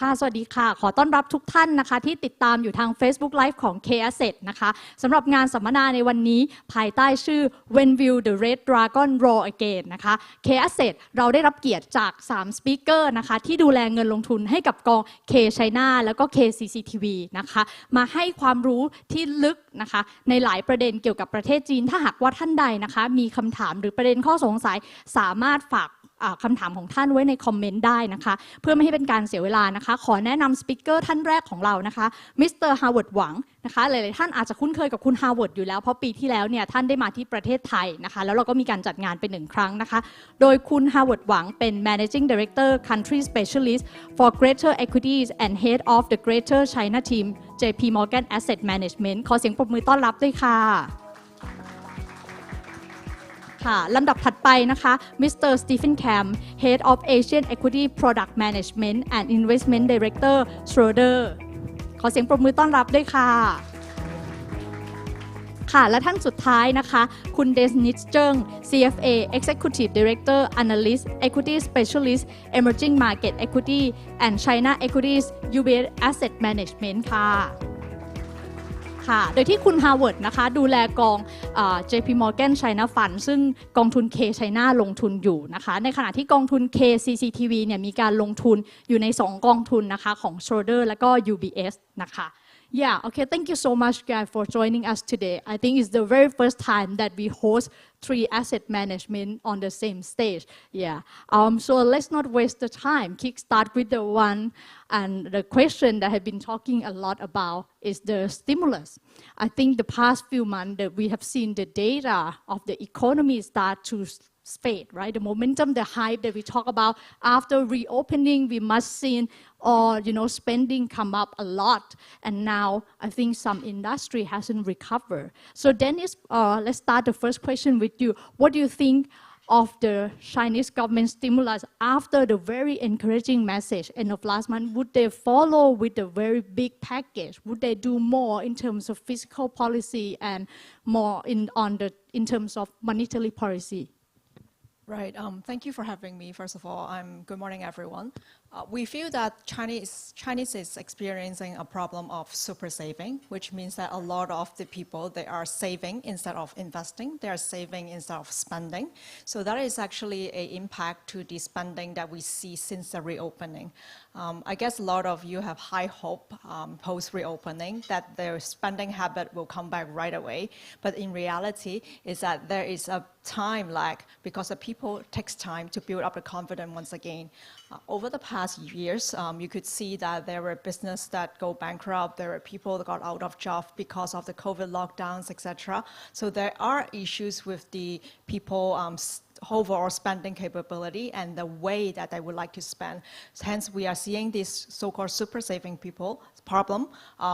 ค่ะสวัสดีค่ะขอต้อนรับทุกท่านนะคะที่ติดตามอยู่ทาง Facebook Live ของ KAsset นะคะสำหรับงานสัมมนาในวันนี้ภายใต้ชื่อ When Will the Red Dragon Roar Again นะคะ KAsset เราได้รับเกียรติจาก3 speaker นะคะที่ดูแลเงินลงทุนให้กับกอง K China แล้วก็ KCCTV นะคะมาให้ความรู้ที่ลึกนะคะในหลายประเด็นเกี่ยวกับประเทศจีนถ้าหากว่าท่านใดนะคะมีคำถามหรือประเด็นข้อสงสัยสามารถฝากคำถามของท่านไว้ในคอมเมนต์ได้นะคะเพื่อไม่ให้เป็นการเสียเวลานะคะขอแนะนำสปิเกอร์ท่านแรกของเรานะคะมิสเตอร์ฮาวเวิร์ดหวังนะคะหลายๆท่านอาจจะคุ้นเคยกับคุณฮาวเวิร์ดอยู่แล้วเพราะปีที่แล้วเนี่ยท่านได้มาที่ประเทศไทยนะคะแล้วเราก็มีการจัดงานไป1 ครั้งนะคะโดยคุณฮาวเวิร์ดหวังเป็น Managing Director Country Specialist for Greater Equities and Head of the Greater China Team JP Morgan Asset Management ขอเสียงปรบมือต้อนรับด้วยค่ะลำดับถัดไปนะคะมิสเตอร์สตีเฟนแคม Head of Asian Equity Product Management and Investment Director Schroders ขอเสียงปรบมือต้อนรับด้วยค่ะและท่านสุดท้ายนะคะคุณเดสนิชเจิ้ง CFA Executive Director Analyst Equity Specialist Emerging Market Equity and China Equities UBS Asset Management ค่ะโดยที่คุณฮาวเวิร์ดนะคะดูแลกอง JP Morgan China Fund ซึ่งกองทุน K China ลงทุนอยู่นะคะในขณะที่กองทุน KCCTV เนี่ยมีการลงทุนอยู่ใน2 กองทุนนะคะของ Schroders และก็ UBS นะคะ Yeah, okay, thank you so much guys for joining us today. I think it's the very first time that we host 3 asset management on the same stage. Yeah, so let's not waste the time. Kickstart with the one and the question that I've been talking a lot about is the stimulus. I think the past few months that we have seen the data of the economy start to fade, right? The momentum, the hype that we talk about after reopening, we must see or spending come up a lot, and now I think some industry hasn't recovered. So Dennis, let's start the first question with you. What do you think of the Chinese government stimulus after the very encouraging message end of last month? Would they follow with a very big package? Would they do more in terms of fiscal policy and more in terms of monetary policy? Right. Thank you for having me. First of all, good morning, everyone. We feel that Chinese is experiencing a problem of super saving, which means that a lot of the people, they are saving instead of investing. They are saving instead of spending. So that is actually an impact to the spending that we see since the reopening. I guess a lot of you have high hope post-reopening that their spending habit will come back right away. But in reality, is that there is a time lag because the people takes time to build up the confidence once again. Over the past years, you could see that there were businesses that go bankrupt, there were people that got out of job because of the COVID lockdowns, etc. So there are issues with the people overall spending capability and the way that they would like to spend. Hence, we are seeing this so-called super saving people problem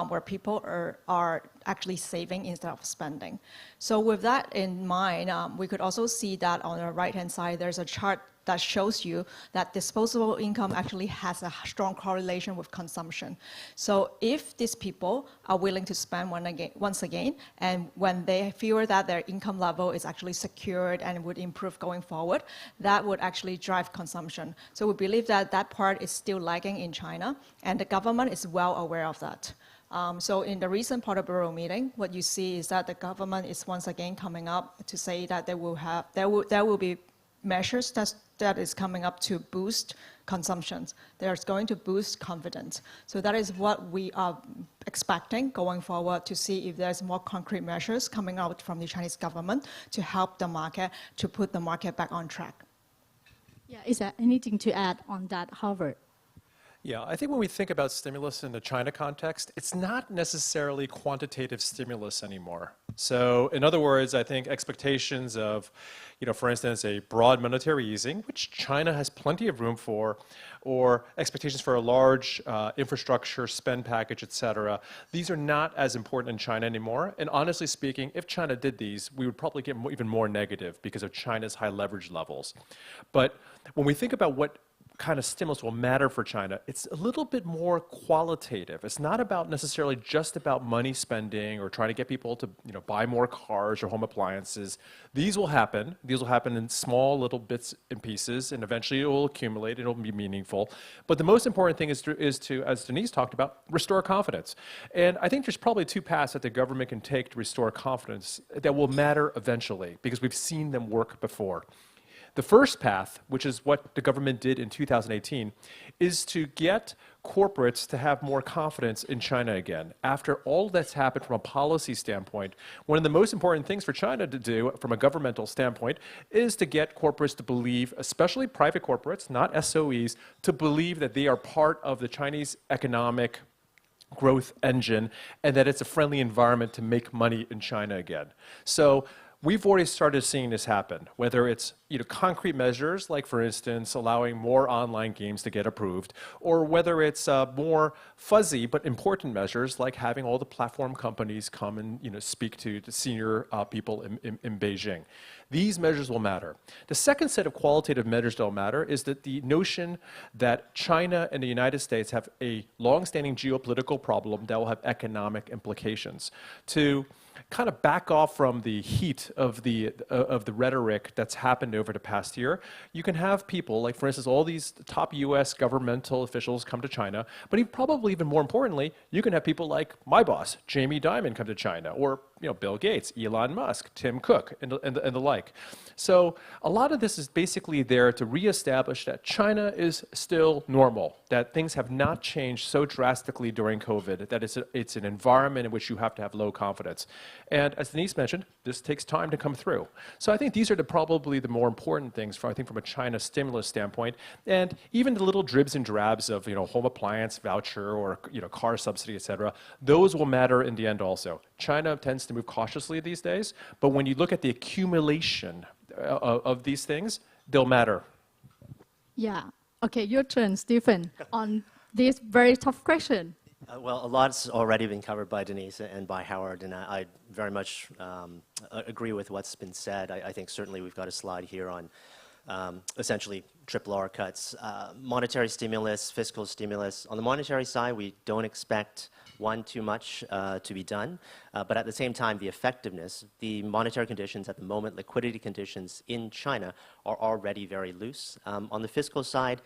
where people are actually saving instead of spending. So with that in mind, we could also see that on the right-hand side, there's a chart that shows you that disposable income actually has a strong correlation with consumption. So if these people are willing to spend once again, and when they feel that their income level is actually secured and would improve going forward, that would actually drive consumption. So we believe that that part is still lagging in China, and the government is well aware of that. So in the recent Politburo meeting, what you see is that the government is once again coming up to say that there will be measures that is coming up to boost consumptions. There's going to boost confidence. So that is what we are expecting going forward to see if there's more concrete measures coming out from the Chinese government to help the market, to put the market back on track. Yeah, is there anything to add on that, Howard? Yeah, I think when we think about stimulus in the China context, it's not necessarily quantitative stimulus anymore. So in other words, I think expectations of, for instance, a broad monetary easing, which China has plenty of room for, or expectations for a large infrastructure spend package, et cetera, these are not as important in China anymore. And honestly speaking, if China did these, we would probably get even more negative because of China's high leverage levels. But when we think about what kind of stimulus will matter for China, it's a little bit more qualitative. It's not about necessarily just about money spending or trying to get people to buy more cars or home appliances. These will happen. These will happen in small little bits and pieces, and eventually it will accumulate and it will be meaningful. But the most important thing is to, as Denise talked about, restore confidence. And I think there's probably two paths that the government can take to restore confidence that will matter eventually, because we've seen them work before. The first path, which is what the government did in 2018, is to get corporates to have more confidence in China again. After all that's happened from a policy standpoint, one of the most important things for China to do from a governmental standpoint is to get corporates to believe, especially private corporates, not SOEs, to believe that they are part of the Chinese economic growth engine and that it's a friendly environment to make money in China again. So we've already started seeing this happen, whether it's concrete measures, like for instance, allowing more online games to get approved, or whether it's more fuzzy but important measures, like having all the platform companies come and speak to the senior people in Beijing. These measures will matter. The second set of qualitative measures that will matter is that the notion that China and the United States have a long-standing geopolitical problem that will have economic implications. To kind of back off from the heat of the rhetoric that's happened over the past year, you can have people like, for instance, all these top U.S. governmental officials come to China, but probably even more importantly, you can have people like my boss, Jamie Dimon, come to China, or Bill Gates, Elon Musk, Tim Cook, and the like. So a lot of this is basically there to reestablish that China is still normal, that things have not changed so drastically during COVID, that it's an environment in which you have to have low confidence. And as Denise mentioned, this takes time to come through. So I think these are probably the more important things, from a China stimulus standpoint. And even the little dribs and drabs of home appliance voucher or car subsidy, et cetera, those will matter in the end also. China tends to move cautiously these days, but when you look at the accumulation of these things, they'll matter. Yeah. Okay, your turn, Stephen, on this very tough question. Well, a lot's already been covered by Denise and by Howard, and I very much agree with what's been said. I think certainly we've got a slide here on essentially triple R cuts, monetary stimulus, fiscal stimulus. On the monetary side, we don't expect too much to be done, but at the same time, the effectiveness, the monetary conditions at the moment, liquidity conditions in China are already very loose. On the fiscal side,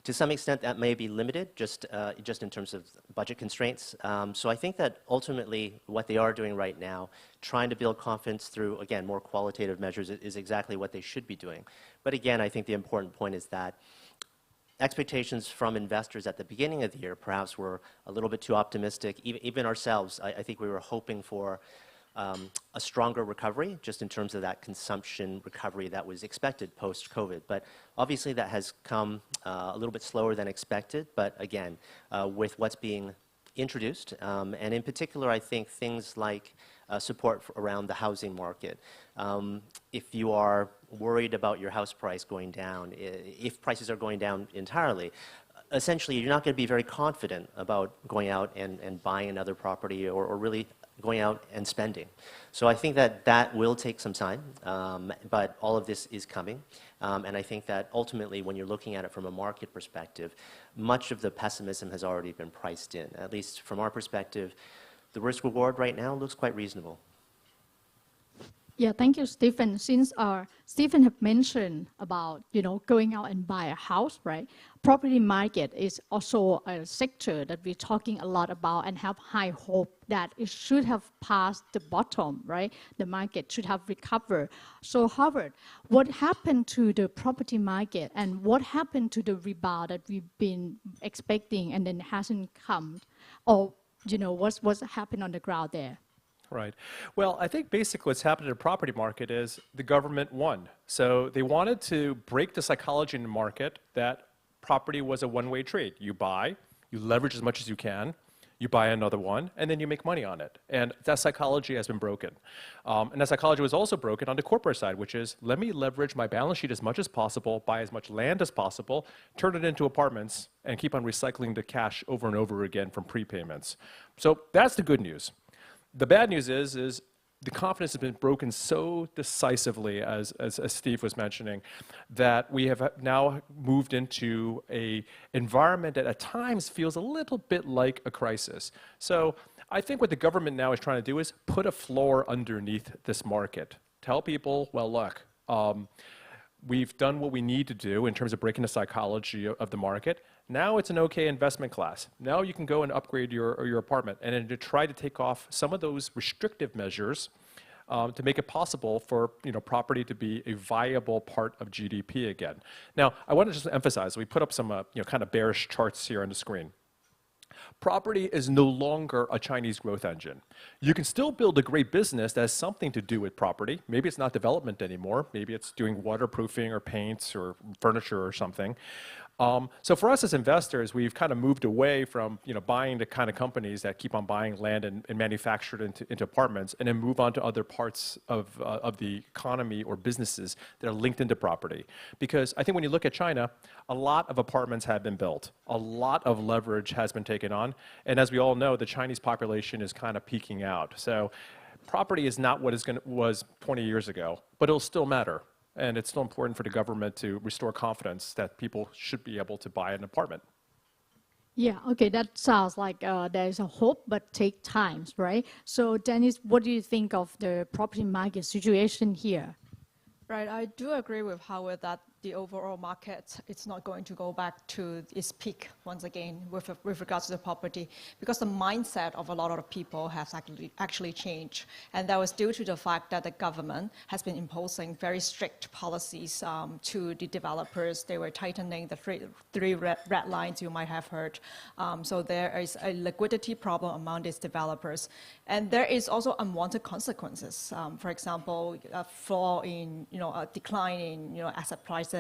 to some extent, that may be limited, just in terms of budget constraints. So I think that ultimately what they are doing right now, trying to build confidence through, again, more qualitative measures is exactly what they should be doing. But again, I think the important point is that expectations from investors at the beginning of the year perhaps were a little bit too optimistic. Even ourselves, I think we were hoping for a stronger recovery, just in terms of that consumption recovery that was expected post-COVID. But obviously that has come a little bit slower than expected, but again, with what's being introduced, and in particular, I think things like support around the housing market. If you are worried about your house price going down, if prices are going down entirely, essentially you're not going to be very confident about going out and buying another property or really going out and spending. So I think that will take some time, but all of this is coming. And I think that ultimately, when you're looking at it from a market perspective, much of the pessimism has already been priced in. At least from our perspective, the risk reward right now looks quite reasonable. Yeah, thank you, Stephen. Since Stephen have mentioned about going out and buy a house, right? Property market is also a sector that we're talking a lot about and have high hope that it should have passed the bottom, right? The market should have recovered. So Howard, what happened to the property market and what happened to the rebound that we've been expecting and then hasn't come? Or what's happened on the ground there? Right. Well, I think basically what's happened in the property market is the government won. So they wanted to break the psychology in the market that property was a one-way trade. You buy, you leverage as much as you can, you buy another one, and then you make money on it. And that psychology has been broken. And that psychology was also broken on the corporate side, which is, let me leverage my balance sheet as much as possible, buy as much land as possible, turn it into apartments, and keep on recycling the cash over and over again from prepayments. So that's the good news. The bad news is the confidence has been broken so decisively, as Steve was mentioning, that we have now moved into an environment that at times feels a little bit like a crisis. So I think what the government now is trying to do is put a floor underneath this market. Tell people, well, look, we've done what we need to do in terms of breaking the psychology of the market. Now it's an okay investment class. Now you can go and upgrade your apartment, and then to try to take off some of those restrictive measures to make it possible for property to be a viable part of GDP again. Now, I want to just emphasize, we put up some kind of bearish charts here on the screen. Property is no longer a Chinese growth engine. You can still build a great business that has something to do with property. Maybe it's not development anymore. Maybe it's doing waterproofing or paints or furniture or something. So for us as investors, we've kind of moved away from buying the kind of companies that keep on buying land and manufacture it into apartments, and then move on to other parts of the economy or businesses that are linked into property. Because I think when you look at China, a lot of apartments have been built. A lot of leverage has been taken on. And as we all know, the Chinese population is kind of peaking out. So property is not what was 20 years ago, but it'll still matter. And it's still important for the government to restore confidence that people should be able to buy an apartment. Yeah, okay, that sounds like there's a hope, but take time, right? So Dennis, what do you think of the property market situation here? Right, I do agree with Howard that the overall market, it's not going to go back to its peak once again with regards to the property, because the mindset of a lot of people has actually changed. And that was due to the fact that the government has been imposing very strict policies to the developers. They were tightening the three red lines you might have heard. So there is a liquidity problem among these developers. And there is also unwanted consequences. For example, a fall in, a decline in, asset prices,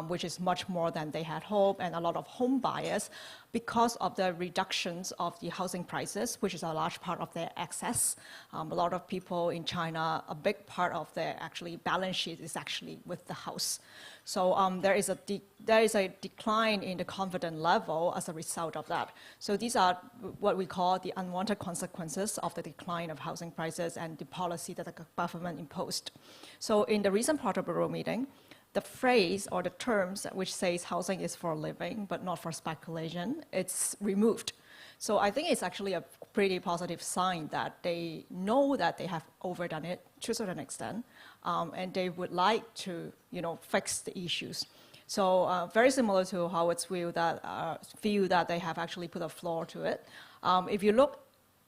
which is much more than they had hoped, and a lot of home buyers, because of the reductions of the housing prices, which is a large part of their access. A lot of people in China, a big part of their balance sheet is actually with the house. So there is a decline in the confidence level as a result of that. So these are what we call the unwanted consequences of the decline of housing prices and the policy that the government imposed. So in the recent Politburo meeting, the phrase or the terms which says housing is for living but not for speculation, it's removed. So I think it's actually a pretty positive sign that they know that they have overdone it to a certain extent, and they would like to, fix the issues. So very similar to Howard's view that they have actually put a floor to it. If you look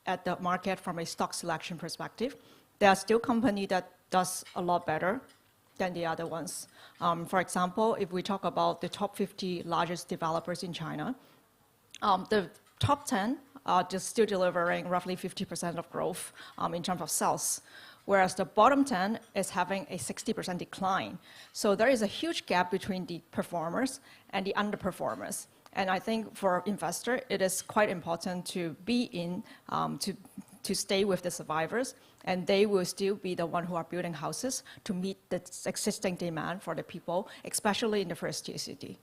at the market from a stock selection perspective, there are still companies that does a lot better than the other ones. For example, if we talk about the top 50 largest developers in China, the top 10 are just still delivering roughly 50% of growth in terms of sales, whereas the bottom 10 is having a 60% decline. So there is a huge gap between the performers and the underperformers. And I think for investor, it is quite important to be in, to stay with the survivors, and they will still be the one who are building houses to meet the existing demand for the people, especially in the first tier city.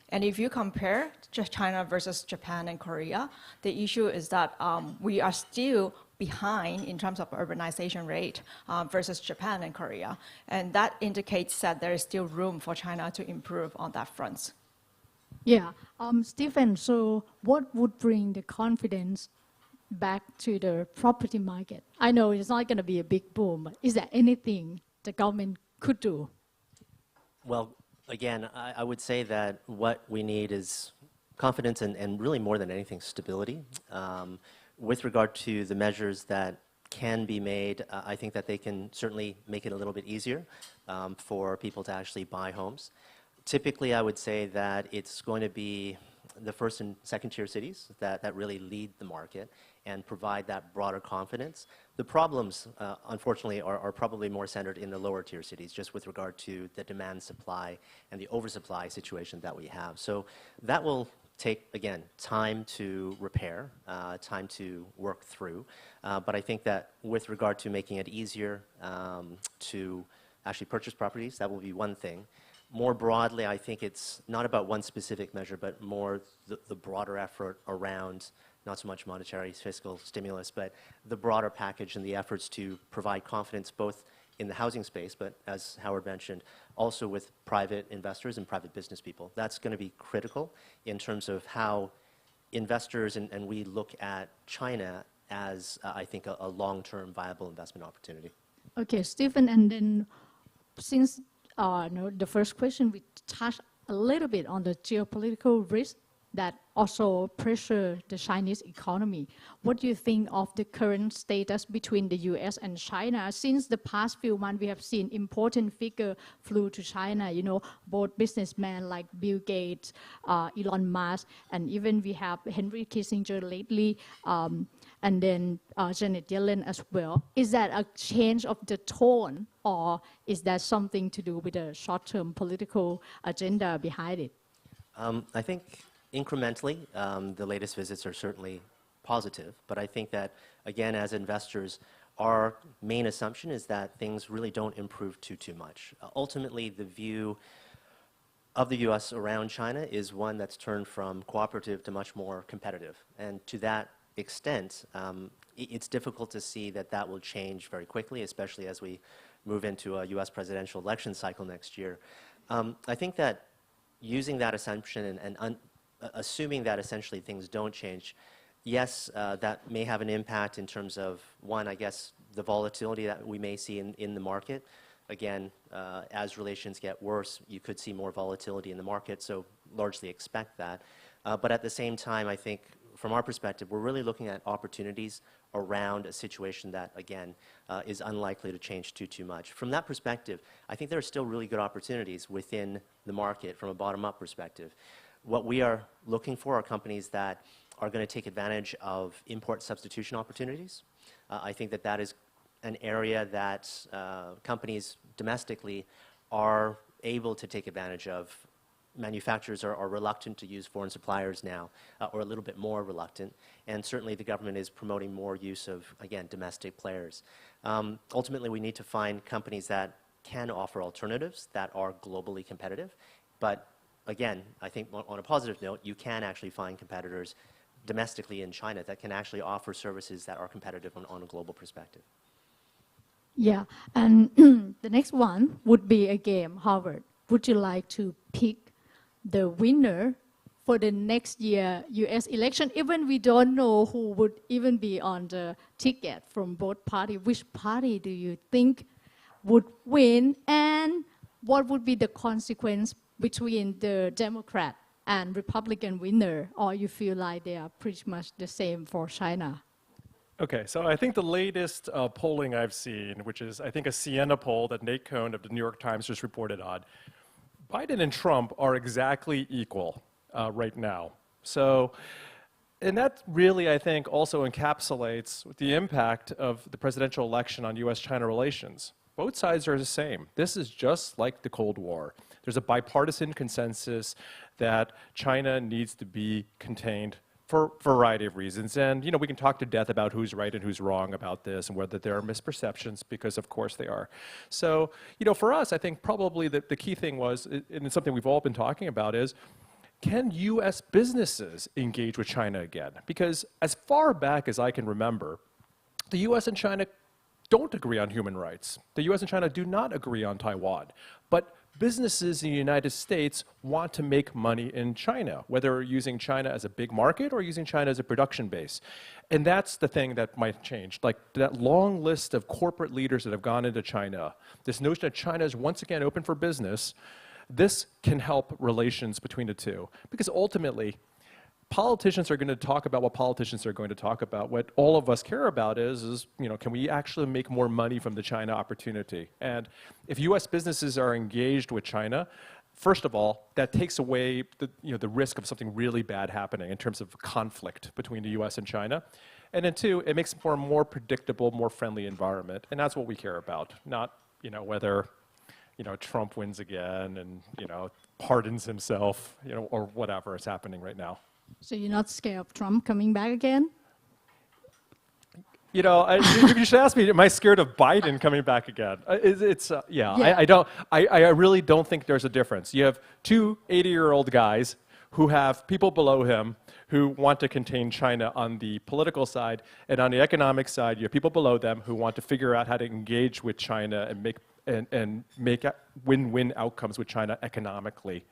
And if you compare China versus Japan and Korea, the issue is that we are still behind in terms of urbanization rate versus Japan and Korea. And that indicates that there is still room for China to improve on that front. Yeah, Stephen, so what would bring the confidence back to the property market? I know it's not going to be a big boom, but is there anything the government could do? Well, again, I would say that what we need is confidence and really more than anything, stability. With regard to the measures that can be made, I think that they can certainly make it a little bit easier for people to actually buy homes. Typically, I would say that it's going to be the first and second tier cities that really lead the market and provide that broader confidence. The problems, unfortunately, are probably more centered in the lower tier cities, just with regard to the demand supply and the oversupply situation that we have. So that will take, again, time to repair, time to work through. But I think that with regard to making it easier to actually purchase properties, that will be one thing. More broadly, I think it's not about one specific measure, but more the broader effort around not so much monetary fiscal stimulus, but the broader package and the efforts to provide confidence both in the housing space, but as Howard mentioned, also with private investors and private business people. That's going to be critical in terms of how investors and we look at China as, I think, a long-term viable investment opportunity. Okay, Stephen, and then since the first question, we touched a little bit on the geopolitical risk that also pressure the Chinese economy. What do you think of the current status between the US and China? Since the past few months, we have seen important figures flew to China, both businessmen like Bill Gates, Elon Musk, and even we have Henry Kissinger lately, and then Janet Yellen as well. Is that a change of the tone, or is that something to do with the short-term political agenda behind it? I think incrementally, the latest visits are certainly positive, but I think that, again, as investors, our main assumption is that things really don't improve too much. Ultimately, the view of the U.S. around China is one that's turned from cooperative to much more competitive. And to that extent, it's difficult to see that will change very quickly, especially as we move into a U.S. presidential election cycle next year. I think that using that assumption and assuming that essentially things don't change, yes, that may have an impact in terms of, one, I guess, the volatility that we may see in the market. Again, as relations get worse, you could see more volatility in the market, so largely expect that. But at the same time, I think, from our perspective, we're really looking at opportunities around a situation that, again, is unlikely to change too much. From that perspective, I think there are still really good opportunities within the market from a bottom-up perspective. What we are looking for are companies that are going to take advantage of import substitution opportunities. I think that is an area that companies domestically are able to take advantage of. Manufacturers are reluctant to use foreign suppliers now, or a little bit more reluctant, and certainly the government is promoting more use of, again, domestic players. Ultimately, we need to find companies that can offer alternatives that are globally competitive, but again, I think on a positive note, you can actually find competitors domestically in China that can actually offer services that are competitive on a global perspective. Yeah, and the next one would be a game. Howard, would you like to pick the winner for the next year U.S. election? Even we don't know who would even be on the ticket from both parties. Which party do you think would win, and what would be the consequence between the Democrat and Republican winner, or you feel like they are pretty much the same for China? Okay, so I think the latest polling I've seen, which is I think a Siena poll that Nate Cohn of the New York Times just reported on, Biden and Trump are exactly equal right now. So, and that really, I think, also encapsulates the impact of the presidential election on U.S.-China relations. Both sides are the same. This is just like the Cold War. There's a bipartisan consensus that China needs to be contained for a variety of reasons. And, we can talk to death about who's right and who's wrong about this and whether there are misperceptions, because of course they are. So, for us, I think probably the key thing was, and it's something we've all been talking about, is can U.S. businesses engage with China again? Because as far back as I can remember, the U.S. and China don't agree on human rights. The U.S. and China do not agree on Taiwan. But businesses in the United States want to make money in China, whether using China as a big market or using China as a production base. And that's the thing that might change. Like that long list of corporate leaders that have gone into China, this notion that China is once again open for business, this can help relations between the two. Because ultimately, politicians are going to talk about what politicians are going to talk about. What all of us care about is can we actually make more money from the China opportunity? And if U.S. businesses are engaged with China, first of all, that takes away the risk of something really bad happening in terms of conflict between the U.S. and China. And then two, it makes for a more predictable, more friendly environment. And that's what we care about, not whether Trump wins again and pardons himself, or whatever is happening right now. So you're not scared of Trump coming back again? You should ask me, am I scared of Biden coming back again? Yeah. I really don't think there's a difference. You have two 80-year-old guys who have people below him who want to contain China on the political side, and on the economic side, you have people below them who want to figure out how to engage with China and make win-win outcomes with China economically.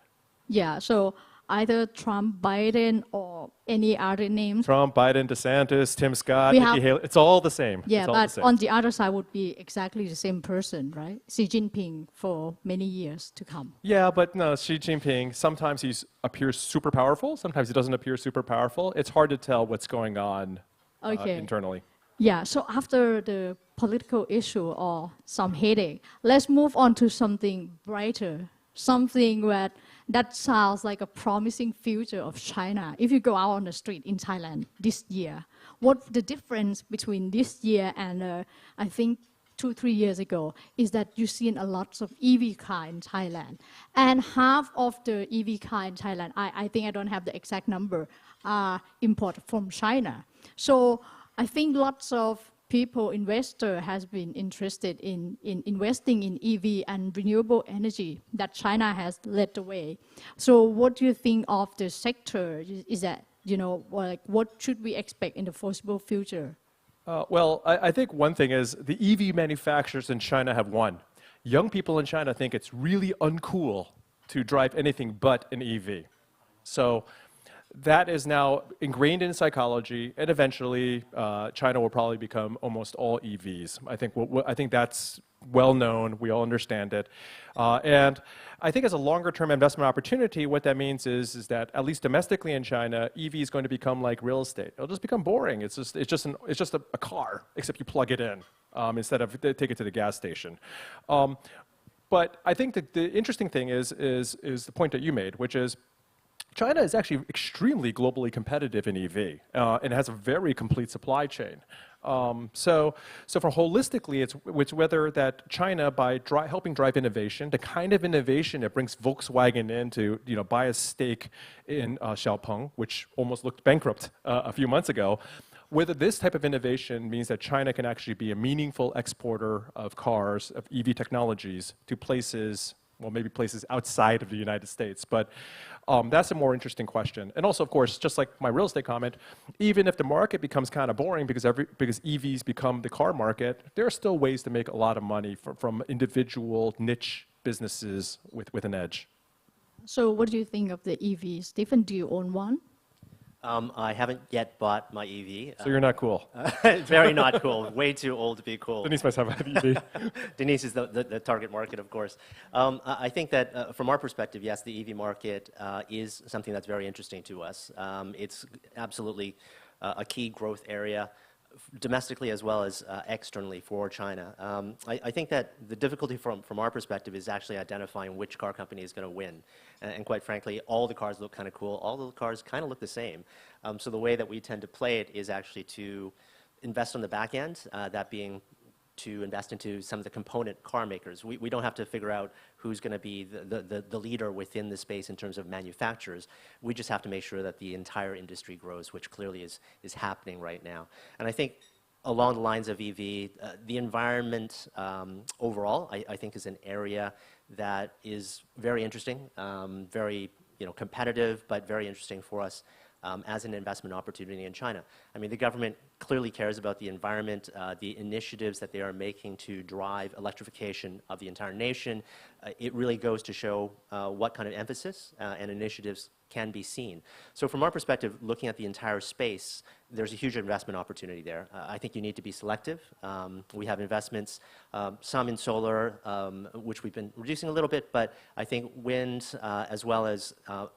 Yeah, so either Trump, Biden, or any other names. Trump, Biden, DeSantis, Tim Scott, We Nikki have- Haley, it's all the same. Yeah, It's all but the same. on the other side would be exactly the same person, right? Xi Jinping for many years to come. Yeah, but no, Xi Jinping, sometimes he appears super powerful, sometimes he doesn't appear super powerful. It's hard to tell what's going on Okay. internally. Yeah, so after the political issue or some headache, let's move on to something brighter, something that sounds like a promising future of China. If you go out on the street in Thailand this year, what's the difference between this year and I think 2-3 years ago is that you've seen a lot of EV car in Thailand. And half of the EV car in Thailand, I think I don't have the exact number, are imported from China. So I think lots of people, investor has been interested in investing in EV and renewable energy that China has led the way. So what do you think of the sector? Is that, like what should we expect in the foreseeable future? Well, I think one thing is the EV manufacturers in China have won. Young people in China think it's really uncool to drive anything but an EV. So that is now ingrained in psychology, and eventually China will probably become almost all EVs. I think that's well known. We all understand it. And I think as a longer term investment opportunity, what that means is that at least domestically in China, EV is going to become like real estate. It'll just become boring. It's just a car, except you plug it in instead of take it to the gas station. But I think that the interesting thing is the point that you made, which is China is actually extremely globally competitive in EV and has a very complete supply chain. So for holistically, it's whether that China, by helping drive innovation, the kind of innovation that brings Volkswagen in to buy a stake in Xiaopeng, which almost looked bankrupt a few months ago, whether this type of innovation means that China can actually be a meaningful exporter of cars, of EV technologies to places, well, maybe places outside of the United States. But that's a more interesting question. And also, of course, just like my real estate comment, even if the market becomes kind of boring because EVs become the car market, there are still ways to make a lot of money from individual niche businesses with an edge. So what do you think of the EVs? Stephen, do you own one? I haven't yet bought my EV. So you're not cool. Very not cool. Way too old to be cool. Denise must have an EV. Denise is the target market, of course. I think that from our perspective, yes, the EV market is something that's very interesting to us. It's absolutely a key growth area domestically as well as externally for China. I think that the difficulty from our perspective is actually identifying which car company is going to win. And quite frankly, all the cars look kind of cool. All the cars kind of look the same. So the way that we tend to play it is actually to invest on the back end, that being to invest into some of the component car makers. We don't have to figure out who's going to be the leader within the space in terms of manufacturers. We just have to make sure that the entire industry grows, which clearly is happening right now. And I think along the lines of EV, the environment overall, I think is an area that is very interesting, very competitive, but very interesting for us as an investment opportunity in China. I mean, the government clearly cares about the environment, the initiatives that they are making to drive electrification of the entire nation. It really goes to show what kind of emphasis and initiatives can be seen. So from our perspective, looking at the entire space, there's a huge investment opportunity there. I think you need to be selective. We have investments, some in solar, which we've been reducing a little bit, but I think wind as well as,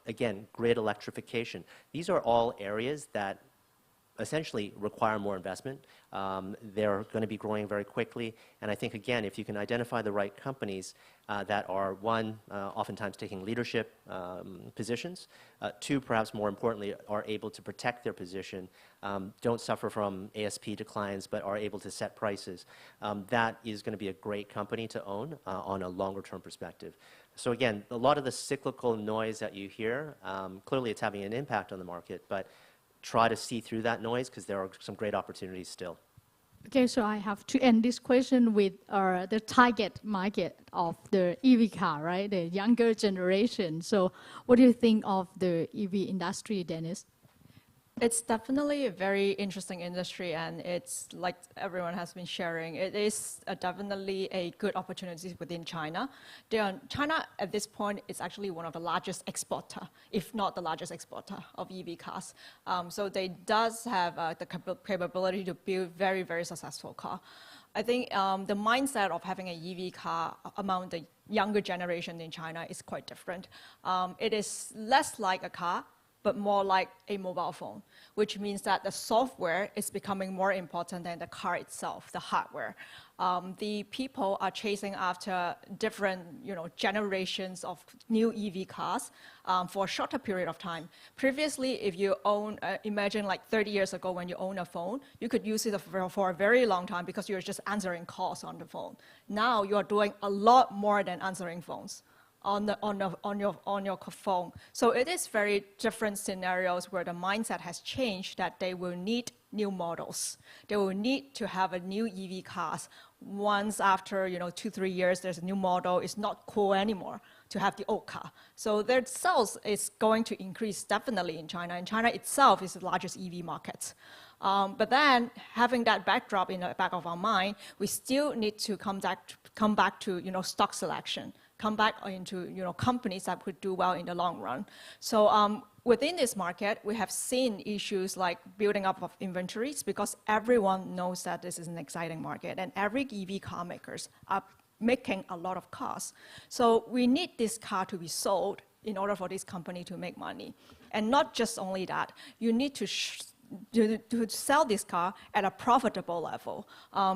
again, grid electrification. These are all areas that essentially require more investment. They're going to be growing very quickly. And I think, again, if you can identify the right companies that are, one, oftentimes taking leadership positions, two, perhaps more importantly, are able to protect their position, don't suffer from ASP declines, but are able to set prices, that is going to be a great company to own on a longer-term perspective. So again, a lot of the cyclical noise that you hear, clearly it's having an impact on the market, but try to see through that noise because there are some great opportunities still. Okay, so I have to end this question with the target market of the EV car, right? The younger generation. So what do you think of the EV industry, Dennis? It's definitely a very interesting industry, and it's like everyone has been sharing. It is definitely a good opportunity within China. China at this point is actually one of the largest exporter, if not the largest exporter of EV cars. So they does have the capability to build very, very successful car. I think the mindset of having an EV car among the younger generation in China is quite different. It is less like a car, but more like a mobile phone, which means that the software is becoming more important than the car itself, the hardware. The people are chasing after different, generations of new EV cars for a shorter period of time. Previously, if you own, imagine like 30 years ago when you own a phone, you could use it for a very long time because you're just answering calls on the phone. Now you are doing a lot more than answering phones on your phone. So it is very different scenarios where the mindset has changed that they will need new models. They will need to have a new EV cars. Once after 2-3 years, there's a new model. It's not cool anymore to have the old car. So their sales is going to increase definitely in China. And China itself is the largest EV market. But then having that backdrop in the back of our mind, we still need to come back to stock selection. Come back into companies that would do well in the long run. So within this market, we have seen issues like building up of inventories because everyone knows that this is an exciting market and every EV car makers are making a lot of cars. So we need this car to be sold in order for this company to make money. And not just only that, you need to sell this car at a profitable level.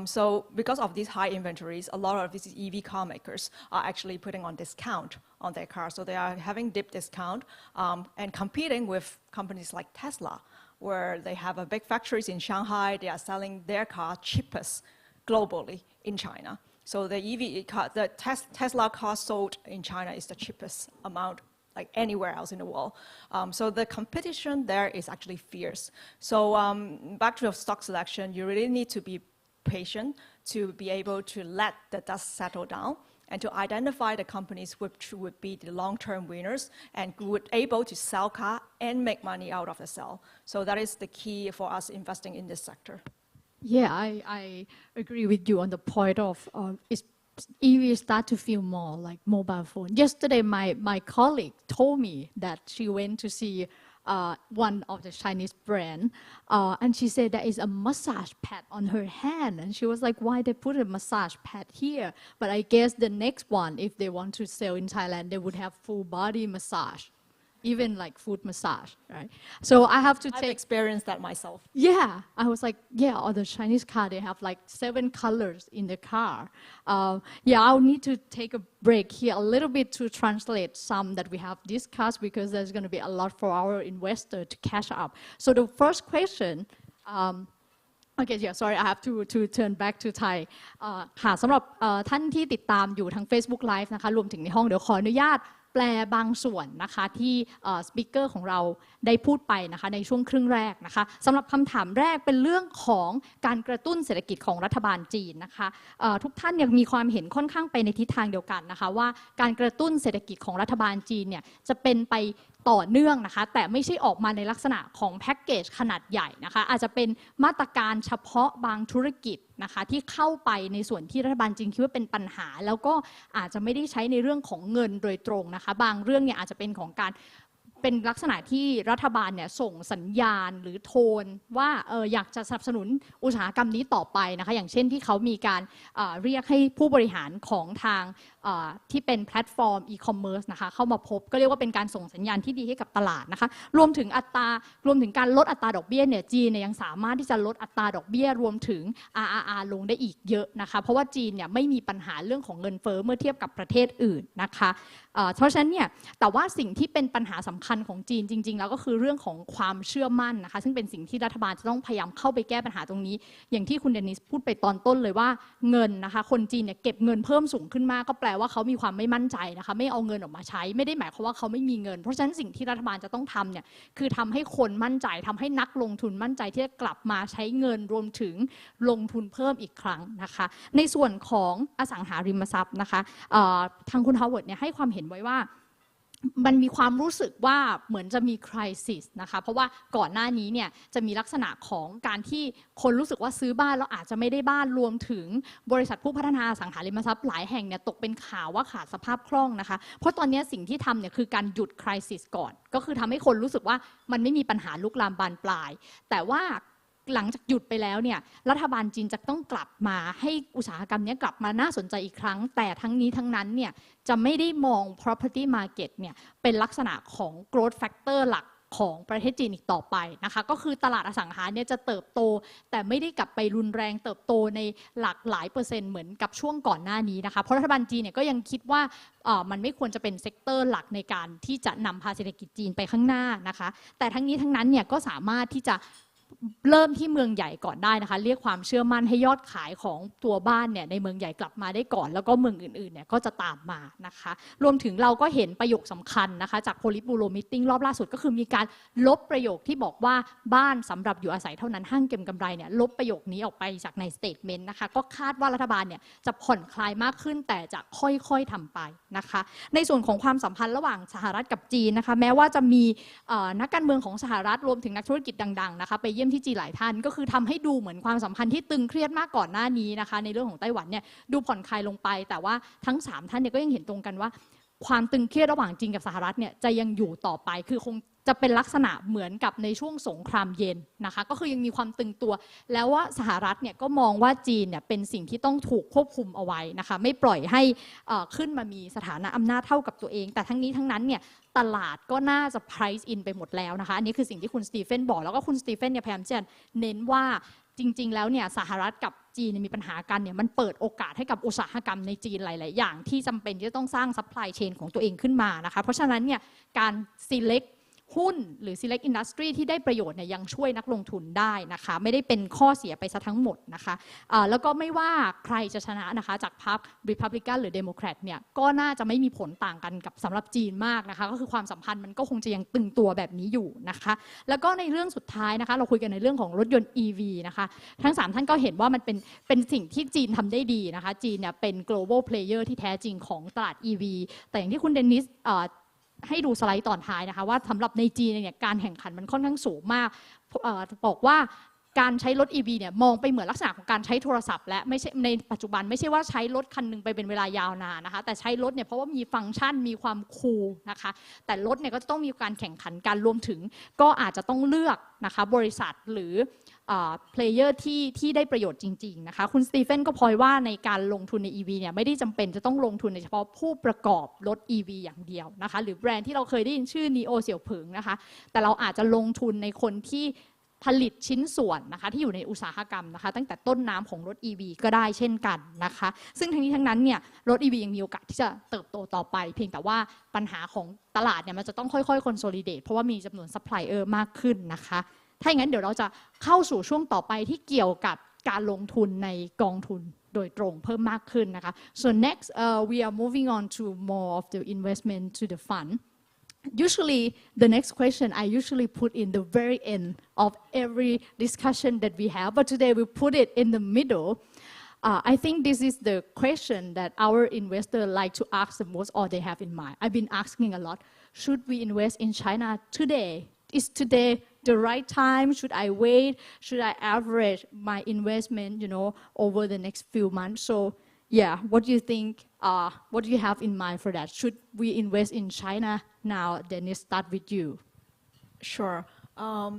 So because of these high inventories, a lot of these EV car makers are actually putting on discount on their cars. So they are having deep discount and competing with companies like Tesla, where they have a big factories in Shanghai. They are selling their car cheapest globally in China. So the EV car, the Tesla car sold in China is the cheapest amount like anywhere else in the world. So the competition there is actually fierce. So back to stock selection, you really need to be patient to be able to let the dust settle down and to identify the companies which would be the long-term winners and would able to sell car and make money out of the sale. So that is the key for us investing in this sector. Yeah, I agree with you on the point of EV start to feel more like mobile phone. Yesterday, my colleague told me that she went to see one of the Chinese brand, and she said there is a massage pad on her hand, and she was like, "Why they put a massage pad here?" But I guess the next one, if they want to sell in Thailand, they would have full body massage, even like foot massage, right? So I have to I've take. experienced that myself. Yeah, I was like, yeah, or the Chinese car, they have like 7 colors in the car. Yeah, I'll need to take a break here a little bit to translate some that we have discussed because there's going to be a lot for our investor to catch up. So the first question, okay, yeah, sorry, I have to turn back to Thai. ค่ะสำหรับท่านที่ติดตามอยู่ทาง Facebook Live นะคะรวมถึงในห้องเดี๋ยวขออนุญาตแปลบางส่วนนะคะที่สปีกเกอร์ของเราได้พูดไปนะคะในช่วงครึ่งแรกนะคะสำหรับคำถามแรกเป็นเรื่องของการกระตุ้นเศรษฐกิจของรัฐบาลจีนนะคะทุกท่านยังมีความเห็นค่อนข้างไปในทิศทางเดียวกันนะคะว่าการกระตุ้นเศรษฐกิจของรัฐบาลจีนเนี่ยจะเป็นไปต่อเนื่องนะคะแต่ไม่ใช่ออกมาในลักษณะของแพ็กเกจขนาดใหญ่นะคะอาจจะเป็นมาตรการเฉพาะบางธุรกิจนะคะที่เข้าไปในส่วนที่รัฐบาลจีนคิดว่าเป็นปัญหาแล้วก็อาจจะไม่ได้ใช้ในเรื่องของเงินโดยตรงนะคะบางเรื่องเนี่ยอาจจะเป็นของการเป็นลักษณะที่รัฐบาลเนี่ยส่งสัญญาณหรือโทนว่าอยากจะสนับสนุนอุตสาหกรรมนี้ต่อไปนะคะอย่างเช่นที่เขามีการเรียกให้ผู้บริหารของทางที่เป็นแพลตฟอร์มอีคอมเมิร์ซนะคะเข้ามาพบก็เรียกว่าเป็นการส่งสัญญาณที่ดีให้กับตลาดนะคะรวมถึงการลดอัตราดอกเบี้ยเนี่ยจีนเนี่ยยังสามารถที่จะลดอัตราดอกเบี้ยรวมถึง RRR ลงได้อีกเยอะนะคะเพราะว่าจีนเนี่ยไม่มีปัญหาเรื่องของเงินเฟ้อเมื่อเทียบกับประเทศอื่นนะคะเพราะฉะนั้นเนี่ยแต่ว่าสิ่งที่เป็นปัญหาสำคัญของจีนจริงๆแล้วก็คือเรื่องของความเชื่อมั่นนะคะซึ่งเป็นสิ่งที่รัฐบาลจะต้องพยายามเข้าไปแก้ปัญหาตรงนี้อย่างที่คุณเดนิสพูดไปตอนต้นเลยว่าเงินนะคะคนจีนเนี่ยเก็บเงินเพิ่มสูงขึ้นมากก็แปลว่าเขามีความไม่มั่นใจนะคะไม่เอาเงินออกมาใช้ไม่ได้หมายความว่าเขาไม่มีเงินเพราะฉะนั้นสิ่งที่รัฐบาลจะต้องทำเนี่ยคือทำให้คนมั่นใจทำให้นักลงทุนมั่นใจที่จะกลับมาใช้เงินรวมถึงลงทุนเพิ่มอีกครั้งนะคะในส่วนของอสังหาริมทรัพย์นะคะทางคุณฮาวเวิร์ดเนี่ยให้ความเห็นไว้ว่า มันมีความรู้สึกว่าเหมือนจะมีคริสิสนะคะเพราะว่าก่อนหน้านี้เนี่ยจะมีลักษณะของการที่คนรู้สึกว่าซื้อบ้านแล้วอาจจะไม่ได้บ้านรวมถึงบริษัทผู้พัฒนาอสังหาริมทรัพย์หลายแห่งเนี่ยตกเป็นข่าวว่าขาดสภาพคล่องนะคะเพราะตอนนี้สิ่งที่ทำเนี่ยคือการหยุดคริสิสก่อนก็คือทำให้คนรู้สึกว่ามันไม่มีปัญหาลุกลามบานปลายแต่ว่าหลังจากหยุดไปแล้วเนี่ยรัฐบาลจีนจะต้องกลับมาให้อุตสาหกรรมนี้กลับมาน่าสนใจอีกครั้งแต่ทั้งนี้ทั้งนั้นเนี่ยจะไม่ได้มอง property market เนี่ยเป็นลักษณะของ growth factor หลักของประเทศจีนอีกต่อไปนะคะก็คือตลาดอสังหาเนี่ยจะเติบโตแต่ไม่ได้กลับไปรุนแรงเติบโตในหลากหลายเปอร์เซ็นต์เหมือนกับช่วงก่อนหน้านี้นะคะเพราะรัฐบาลจีนเนี่ยก็ยังคิดว่ามันไม่ควรจะเป็นเซกเตอร์หลักในการที่จะนำพาเศรษฐกิจจีนไปข้างหน้านะคะแต่ทั้งนี้ทั้งนั้นเนี่ยก็สามารถที่จะเริ่มที่เมืองใหญ่ก่อนได้นะคะเรียกความเชื่อมั่นให้ยอดขายของตัวบ้านเนี่ยในเมืองใหญ่กลับมาได้ก่อนแล้วก็เมืองอื่นๆเนี่ยก็จะตามมานะคะรวมถึงเราก็เห็นประโยคสำคัญนะคะจากโพลิตบูโรมิทติ้งรอบล่าสุดก็คือมีการลบประโยคที่บอกว่าบ้านสำหรับอยู่อาศัยเท่านั้นห้างเก็งกำไรเนี่ยลบประโยคนี้ออกไปจากในสเตทเมนต์นะคะก็คาดว่ารัฐบาลเนี่ยจะผ่อนคลายมากขึ้นแต่จะค่อยๆทำไปนะคะในส่วนของความสัมพันธ์ระหว่างสหรัฐกับจีนนะคะแม้ว่าจะมีนักการเมืองของสหรัฐรวมถึงนักธุรกิจดังๆนะคะไปเยี่ยมที่จีนหลายท่านก็คือทำให้ดูเหมือนความสัมพันธ์ที่ตึงเครียดมากก่อนหน้านี้นะคะในเรื่องของไต้หวันเนี่ยดูผ่อนคลายลงไปแต่ว่าทั้ง3ท่านเนี่ยก็ยังเห็นตรงกันว่าความตึงเครียดระหว่างจีนกับสหรัฐเนี่ยจะยังอยู่ต่อไปคือคงจะเป็นลักษณะเหมือนกับในช่วงสงครามเย็นนะคะก็คือยังมีความตึงตัวแล้วว่าสหรัฐเนี่ยก็มองว่าจีนเนี่ยเป็นสิ่งที่ต้องถูกควบคุมเอาไว้นะคะไม่ปล่อยให้ขึ้นมามีสถานะอำนาจเท่ากับตัวเองแต่ทั้งนี้ทั้งนั้นเนี่ยตลาดก็น่าจะ price in ไปหมดแล้วนะคะอันนี้คือสิ่งที่คุณสตีเฟนบอกแล้วก็คุณสตีเฟนเนี่ยพยายามจะเน้นว่าจริงๆแล้วเนี่ยสหรัฐกับจีนมีปัญหากันเนี่ยมันเปิดโอกาสให้กับอุตสาหกรรมในจีนหลายๆอย่างที่จำเป็นที่จะต้องสร้างซัพพลายเชนของตัวเองขึ้นมานะคะเพราะฉะนั้นเนี่ยการ select หุ้นหรือ select industry ที่ได้ประโยชน์เนี่ยยังช่วยนักลงทุนได้นะคะไม่ได้เป็นข้อเสียไปซะทั้งหมดนะคะแล้วก็ไม่ว่าใครจะชนะนะคะจากพรรค Republican หรือ Democrat เนี่ยก็น่าจะไม่มีผลต่างกันกับสำหรับจีนมากนะคะก็คือความสัมพันธ์มันก็คงจะยังตึงตัวแบบนี้อยู่นะคะแล้วก็ในเรื่องสุดท้ายนะคะเราคุยกันในเรื่องของรถยนต์ EV นะคะทั้ง3ท่านก็เห็นว่ามันเป็นสิ่งที่จีนทำได้ดีนะคะจีนเนี่ยเป็น global player ที่แท้จริงของตลาด EV แต่อย่างที่คุณเดนิสให้ดูสไลด์ตอนท้ายนะคะว่าสำหรับในจีนเนี่ยการแข่งขันมันค่อนข้างสูงมากบอกว่าการใช้รถ EV เนี่ยมองไปเหมือนลักษณะของการใช้โทรศัพท์และไม่ใช่ในปัจจุบันไม่ใช่ว่าใช้รถคันนึงไปเป็นเวลายาวนานนะคะแต่ใช้รถเนี่ยเพราะว่ามีฟังก์ชันมีความคูลนะคะแต่รถเนี่ยก็จะต้องมีการแข่งขันกันรวมถึงก็อาจจะต้องเลือกนะคะบริษัทหรือเพลเยอร์ที่ได้ประโยชน์จริงๆนะคะคุณสตีเฟนก็พอยว่าในการลงทุนใน EV เนี่ยไม่ได้จำเป็นจะต้องลงทุนในเฉพาะผู้ประกอบรถ EV อย่างเดียวนะคะหรือแบรนด์ที่เราเคยได้ยินชื่อ NIO เสี่ยวผิงนะคะแต่เราอาจจะลงทุนในคนที่ผลิตชิ้นส่วนนะคะที่อยู่ในอุตสาหกรรมนะคะตั้งแต่ต้นน้ำของรถ EV ก็ได้เช่นกันนะคะซึ่งทั้งนี้ทั้งนั้นเนี่ยรถ EV ยังมีโอกาสที่จะเติบโตต่อไปเพียงแต่ว่าปัญหาของตลาดเนี่ยมันจะต้องค่อยๆ consolidate เพราะว่ามีจำนวนซัพพลายเออร์มากขึ้นนะคะถ้าอย่างนั้นเดี๋ยวเราจะเข้าสู่ช่วงต่อไปที่เกี่ยวกับการลงทุนในกองทุนโดยตรงเพิ่มมากขึ้นนะคะ so next we are moving on to more of the investment to the fund Usually, the next question I usually put in the very end of every discussion that we have, but today we put it in the middle. I think this is the question that our investors like to ask the most or they have in mind. I've been asking a lot, should we invest in China today? Is today the right time? Should I wait? Should I average my investment, over the next few months? So, yeah, what do you think? What do you have in mind for that? Should we invest in China now? Then it start with you. Sure. I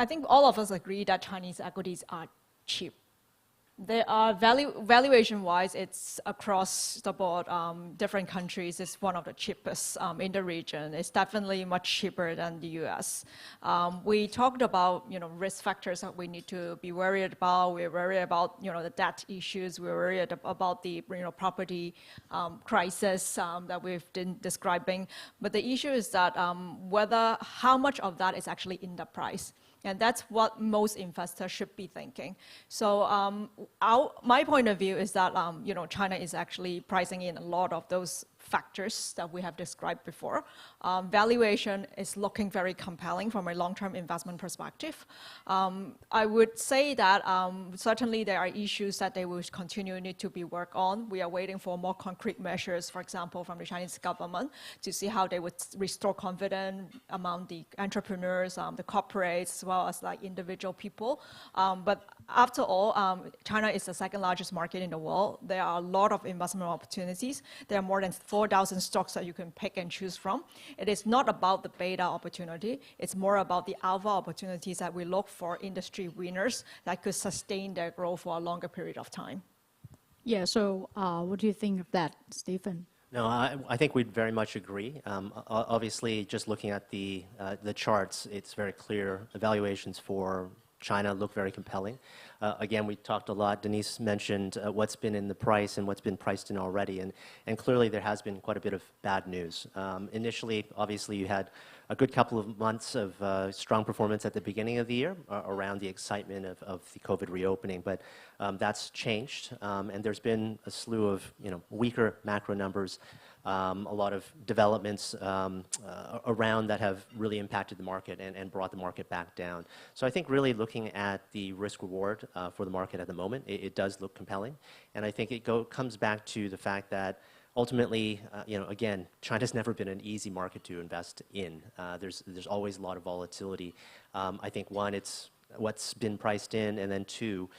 think all of us agree that Chinese equities are cheap. They are valuation-wise, it's across the board. Different countries, it's one of the cheapest in the region. It's definitely much cheaper than the U.S. We talked about risk factors that we need to be worried about. We're worried about the debt issues. We're worried about the property crisis that we've been describing. But the issue is that how much of that is actually in the price. And that's what most investors should be thinking. So my point of view is that China is actually pricing in a lot of those factors that we have described before. Valuation is looking very compelling from a long-term investment perspective. I would say that certainly there are issues that they will continue need to be worked on. We are waiting for more concrete measures, for example, from the Chinese government to see how they would restore confidence among the entrepreneurs, the corporates, as well as like individual people. But after all, China is the second largest market in the world. There are a lot of investment opportunities. There are more than 4,000 stocks that you can pick and choose from. It is not about the beta opportunity. It's more about the alpha opportunities that we look for industry winners that could sustain their growth for a longer period of time. Yeah, so what do you think of that, Stephen? No, I think we'd very much agree. Obviously, just looking at the charts, it's very clear. Evaluations for China look very compelling. Again, we talked a lot. Denise mentioned what's been in the price and what's been priced in already, and clearly there has been quite a bit of bad news. Initially, obviously, you had a good couple of months of strong performance at the beginning of the year around the excitement of the COVID reopening, but that's changed, and there's been a slew of weaker macro numbers. A lot of developments around that have really impacted the market and brought the market back down. So I think really looking at the risk-reward for the market at the moment, it does look compelling. And I think it comes back to the fact that ultimately, again, China's never been an easy market to invest in. There's always a lot of volatility. I think one, it's what's been priced in, and then two,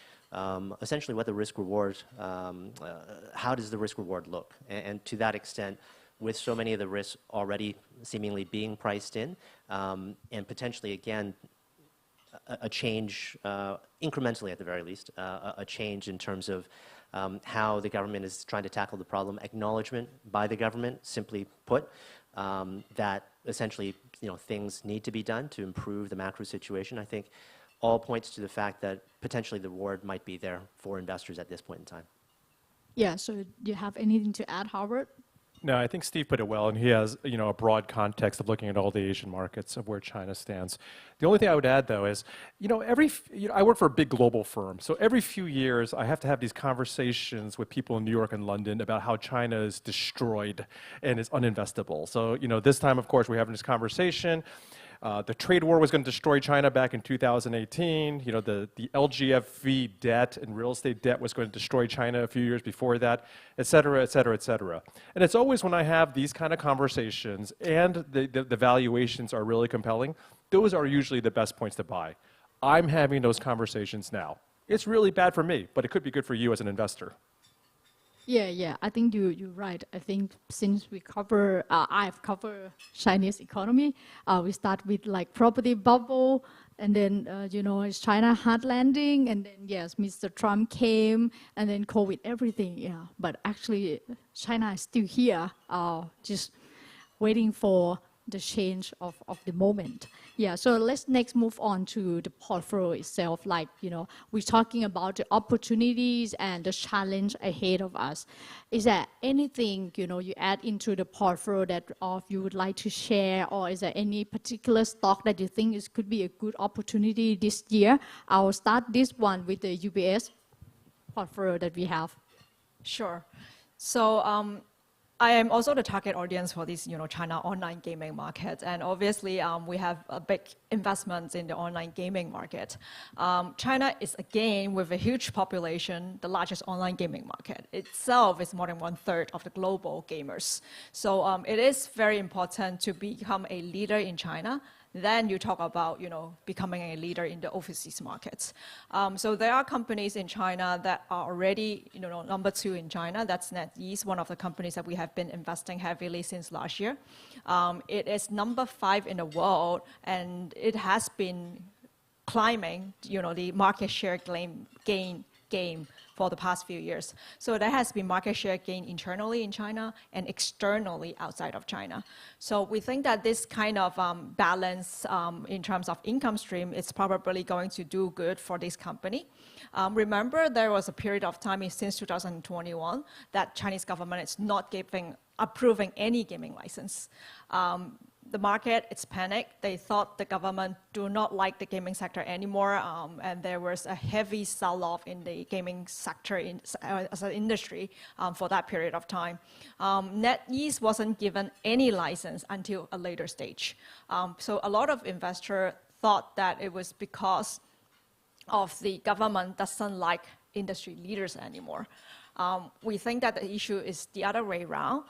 essentially what the risk-reward, how does the risk-reward look? And to that extent, with so many of the risks already seemingly being priced in, and potentially, again, a change, incrementally at the very least, a change in terms of how the government is trying to tackle the problem, acknowledgement by the government, simply put, that essentially things need to be done to improve the macro situation. I think all points to the fact that potentially the reward might be there for investors at this point in time. Yeah, so do you have anything to add, Howard? No, I think Steve put it well, and he has a broad context of looking at all the Asian markets of where China stands. The only thing I would add, though, is I work for a big global firm, so every few years I have to have these conversations with people in New York and London about how China is destroyed and is uninvestable. So this time, of course, we're having this conversation. The trade war was going to destroy China back in 2018. The LGFV debt and real estate debt was going to destroy China a few years before that, et cetera, et cetera, et cetera. And it's always when I have these kind of conversations and the valuations are really compelling, those are usually the best points to buy. I'm having those conversations now. It's really bad for me, but it could be good for you as an investor. Yeah, I think you're right. I think since we cover, I've covered Chinese economy, we start with like property bubble, and then, it's China hard landing, and then, yes, Mr. Trump came, and then COVID, everything, yeah. But actually, China is still here, just waiting for the change of the moment. Yeah, so let's next move on to the portfolio itself. Like, we're talking about the opportunities and the challenge ahead of us. Is there anything, you add into the portfolio that you would like to share, or is there any particular stock that you think could be a good opportunity this year? I'll start this one with the UBS portfolio that we have. Sure. So, I am also the target audience for this, China online gaming market, and obviously we have a big investments in the online gaming market. China is again with a huge population, the largest online gaming market. Itself is more than 1/3 of the global gamers. So it is very important to become a leader in China. Then you talk about, becoming a leader in the overseas markets. So there are companies in China that are already, number 2 in China. That's NetEase, one of the companies that we have been investing heavily since last year. It is number 5 in the world, and it has been climbing, the market share gain for the past few years. So there has been market share gain internally in China and externally outside of China. So we think that this kind of balance in terms of income stream is probably going to do good for this company. Remember, there was a period of time since 2021 that Chinese government is not approving any gaming license. the market, it's panicked. They thought the government do not like the gaming sector anymore, and there was a heavy sell-off in the gaming sector as an industry for that period of time. NetEase wasn't given any license until a later stage. So a lot of investors thought that it was because of the government doesn't like industry leaders anymore. We think that the issue is the other way around,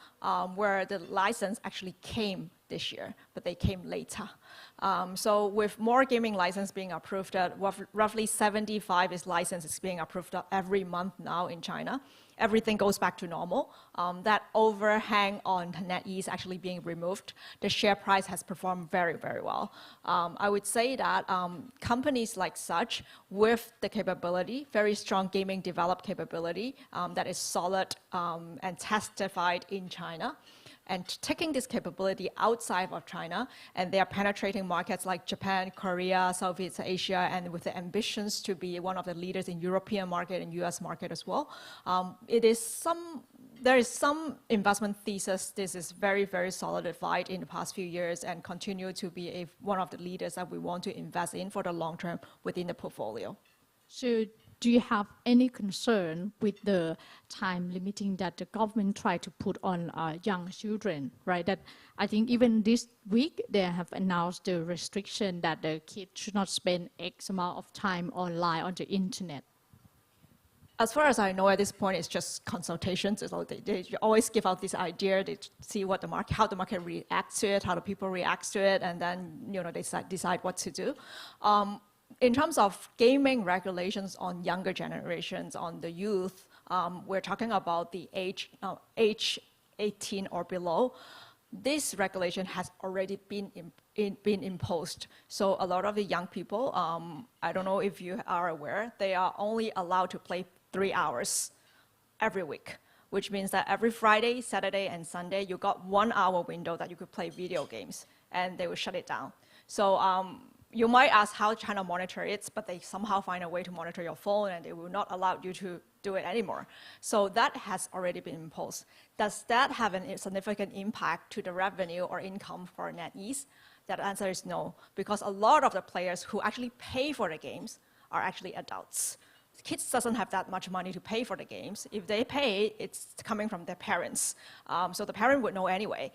where the license actually came this year, but they came later. So with more gaming license being approved, roughly 75 licenses being approved every month now in China, everything goes back to normal. That overhang on NetEase actually being removed, the share price has performed very, very well. I would say that companies like such with the capability, very strong gaming developed capability that is solid and testified in China, and taking this capability outside of China, and they are penetrating markets like Japan, Korea, Southeast Asia, and with the ambitions to be one of the leaders in European market and US market as well. There is some investment thesis. This is very, very solidified in the past few years and continue to be one of the leaders that we want to invest in for the long term within the portfolio. So do you have any concern with the time limiting that the government tried to put on young children, right? That I think even this week they have announced the restriction that the kids should not spend X amount of time online on the internet. As far as I know, at this point, it's just consultations. So they always give out this idea. They see what how the market reacts to it, how the people react to it, and then they decide what to do. In terms of gaming regulations on younger generations, on the youth, we're talking about the age 18 or below. This regulation has already been imposed. So a lot of the young people, I don't know if you are aware, they are only allowed to play 3 hours every week, which means that every Friday, Saturday, and Sunday, you got 1 hour window that you could play video games, and they will shut it down. So you might ask how China monitor it, but they somehow find a way to monitor your phone, and they will not allow you to do it anymore. So that has already been imposed. Does that have a significant impact to the revenue or income for NetEase? That answer is no, because a lot of the players who actually pay for the games are actually adults. Kids doesn't have that much money to pay for the games. If they pay, it's coming from their parents. So the parent would know anyway.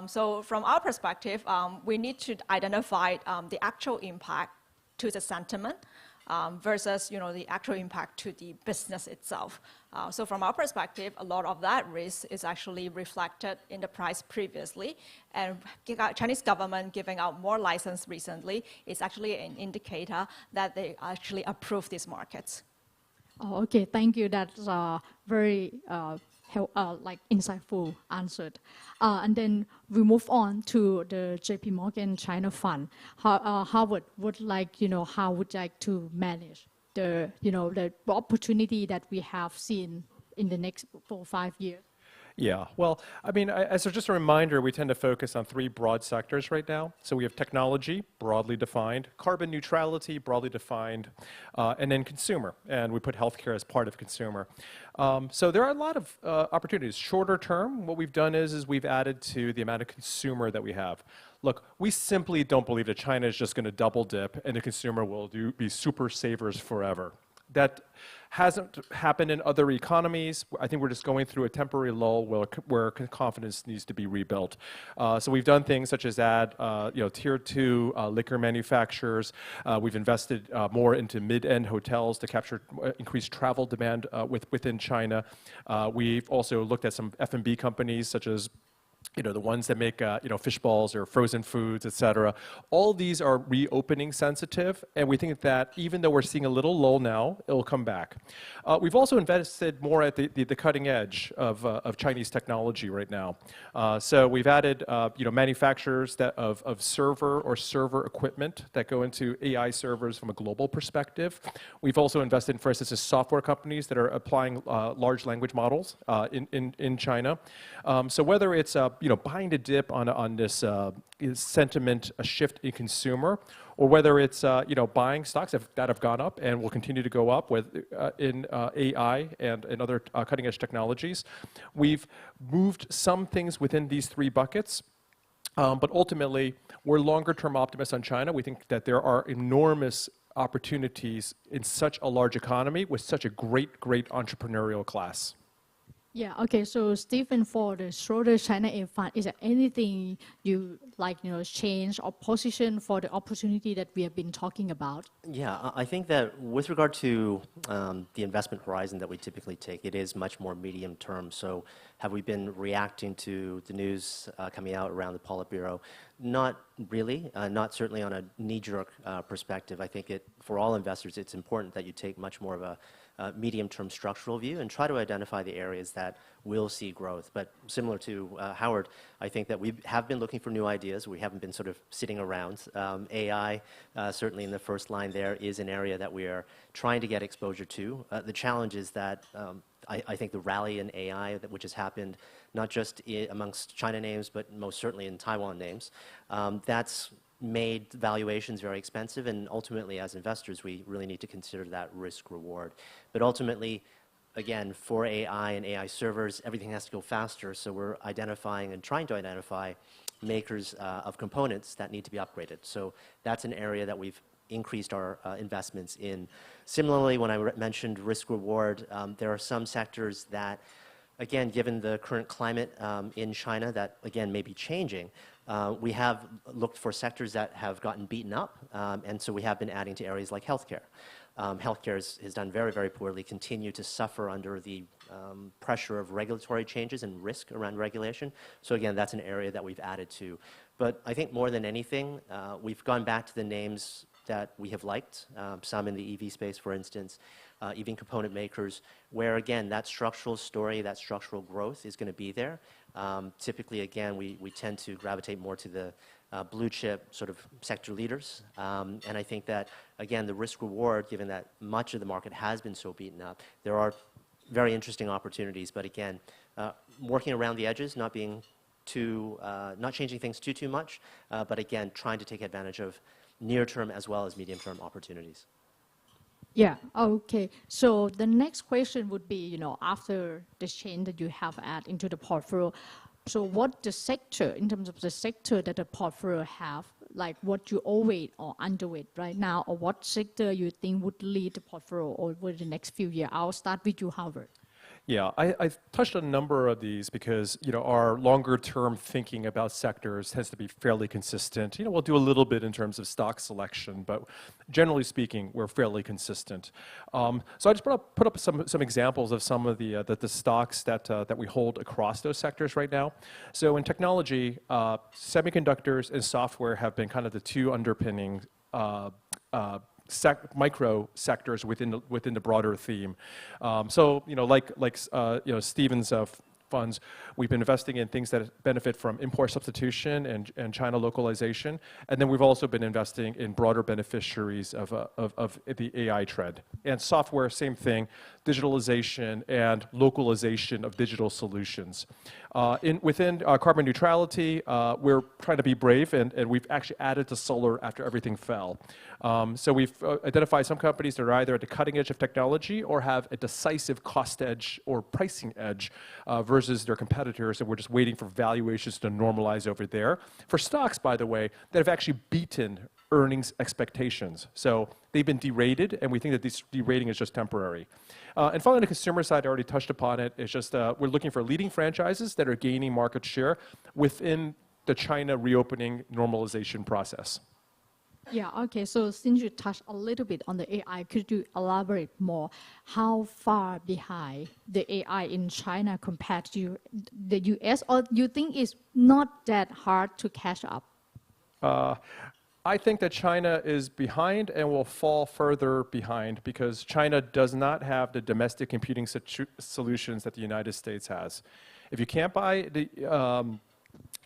So from our perspective, we need to identify the actual impact to the sentiment versus the actual impact to the business itself. So from our perspective, a lot of that risk is actually reflected in the price previously. And Chinese government giving out more license recently is actually an indicator that they actually approve these markets. Oh, okay, thank you. That's very insightful answered. And then we move on to the JP Morgan China Fund. Howard would how would you like to manage the opportunity that we have seen in the next 4 or 5 years? Yeah, well, I mean, as just a reminder, we tend to focus on 3 broad sectors right now. So we have technology, broadly defined, carbon neutrality, broadly defined, and then consumer. And we put healthcare as part of consumer. So there are a lot of opportunities. Shorter term, what we've done is we've added to the amount of consumer that we have. Look, we simply don't believe that China is just going to double dip and the consumer will be super savers forever. That hasn't happened in other economies. I think we're just going through a temporary lull where confidence needs to be rebuilt. So we've done things such as add, tier 2 liquor manufacturers. We've invested more into mid-end hotels to capture increased travel demand within China. We've also looked at some F&B companies such as the ones that make fish balls or frozen foods, et cetera. All these are reopening sensitive, and we think that even though we're seeing a little lull now, it will come back. We've also invested more at the cutting edge of Chinese technology right now. So we've added manufacturers of server equipment that go into AI servers from a global perspective. We've also invested, for instance, in software companies that are applying large language models in China. So whether it's buying the dip on this sentiment, a shift in consumer, or whether it's buying stocks that have gone up and will continue to go up in AI and other cutting edge technologies. We've moved some things within these 3 buckets But ultimately, we're longer-term optimists on China. We think that there are enormous opportunities in such a large economy with such a great entrepreneurial class. Yeah, okay, so Stephen, for the Schroders China A Fund, is there anything you like, change or position for the opportunity that we have been talking about? Yeah, I think that with regard to the investment horizon that we typically take, it is much more medium term. So have we been reacting to the news coming out around the Politburo? Not really, not certainly on a knee-jerk perspective. I think for all investors, it's important that you take much more of a medium-term structural view and try to identify the areas that will see growth. But similar to Howard, I think that we have been looking for new ideas. We haven't been sort of sitting around. AI, certainly in the first line there, is an area that we are trying to get exposure to. The challenge is that I think the rally in AI, which has happened not just amongst China names, but most certainly in Taiwan names, that's made valuations very expensive, and ultimately as investors we really need to consider that risk reward. But ultimately, again, for AI and AI servers, everything has to go faster, so we're identifying and trying to identify makers of components that need to be upgraded. So that's an area that we've increased our investments in. Similarly, when I mentioned risk reward, there are some sectors that, again, given the current climate in China that, again, may be changing, we have looked for sectors that have gotten beaten up, and so we have been adding to areas like healthcare. Healthcare has done very, very poorly, continue to suffer under the pressure of regulatory changes and risk around regulation. So again, that's an area that we've added to. But I think more than anything, we've gone back to the names that we have liked, some in the EV space, for instance, EV component makers, where again, that structural story, that structural growth is going to be there. Typically, again, we tend to gravitate more to the blue chip sort of sector leaders. And I think that, again, the risk reward, given that much of the market has been so beaten up, there are very interesting opportunities. But again, working around the edges, not being not changing things too much, but again, trying to take advantage of near-term as well as medium-term opportunities. Yeah, okay. So the next question would be, after the change that you have added into the portfolio, so what the sector, in terms of the sector that the portfolio have, like what you overweight or underweight right now, or what sector you think would lead the portfolio over the next few years? I'll start with you, Howard. Yeah, I've touched on a number of these because our longer-term thinking about sectors tends to be fairly consistent. We'll do a little bit in terms of stock selection, but generally speaking, we're fairly consistent. So I just put up some examples of some of the stocks that we hold across those sectors right now. So in technology, semiconductors and software have been kind of the two underpinning micro sectors within the broader theme. So Stephen's funds, we've been investing in things that benefit from import substitution and China localization, and then we've also been investing in broader beneficiaries of the AI trend. And software, same thing, digitalization and localization of digital solutions. Within carbon neutrality, we're trying to be brave, and we've actually added to solar after everything fell. So we've identified some companies that are either at the cutting edge of technology or have a decisive cost edge or pricing edge versus their competitors, and we're just waiting for valuations to normalize over there. For stocks, by the way, that have actually beaten earnings expectations. So they've been derated, and we think that this derating is just temporary. And finally, on the consumer side, I already touched upon it. It's just we're looking for leading franchises that are gaining market share within the China reopening normalization process. Yeah, okay, so since you touched a little bit on the AI, could you elaborate more? How far behind the AI in China compared to the US, or you think it's not that hard to catch up? I think that China is behind and will fall further behind because China does not have the domestic computing solutions that the United States has. If you can't buy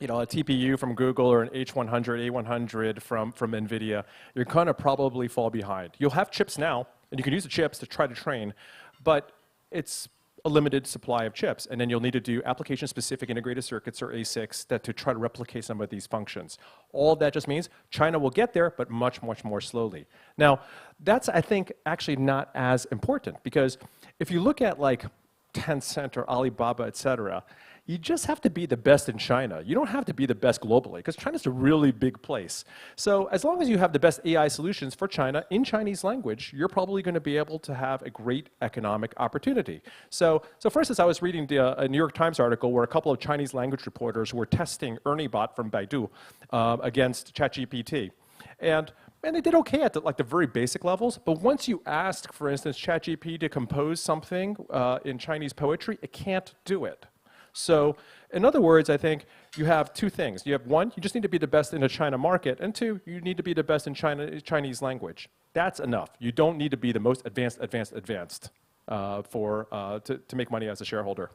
a TPU from Google or an H100, A100 from NVIDIA, you're going to probably fall behind. You'll have chips now, and you can use the chips to try to train, but it's a limited supply of chips, and then you'll need to do application-specific integrated circuits or ASICs to try to replicate some of these functions. All that just means China will get there, but much, much more slowly. Now, that's, I think, actually not as important, because if you look at like Tencent or Alibaba, et cetera, You just have to be the best in China. You don't have to be the best globally because China's a really big place. So as long as you have the best AI solutions for China in Chinese language, you're probably going to be able to have a great economic opportunity. So for instance, I was reading a New York Times article where a couple of Chinese language reporters were testing ErnieBot from Baidu against ChatGPT. And they did okay at the very basic levels, but once you ask, for instance, ChatGPT to compose something in Chinese poetry, it can't do it. So in other words, I think you have two things. You have one, you just need to be the best in the China market, and two, you need to be the best in Chinese language. That's enough. You don't need to be the most advanced to make money as a shareholder.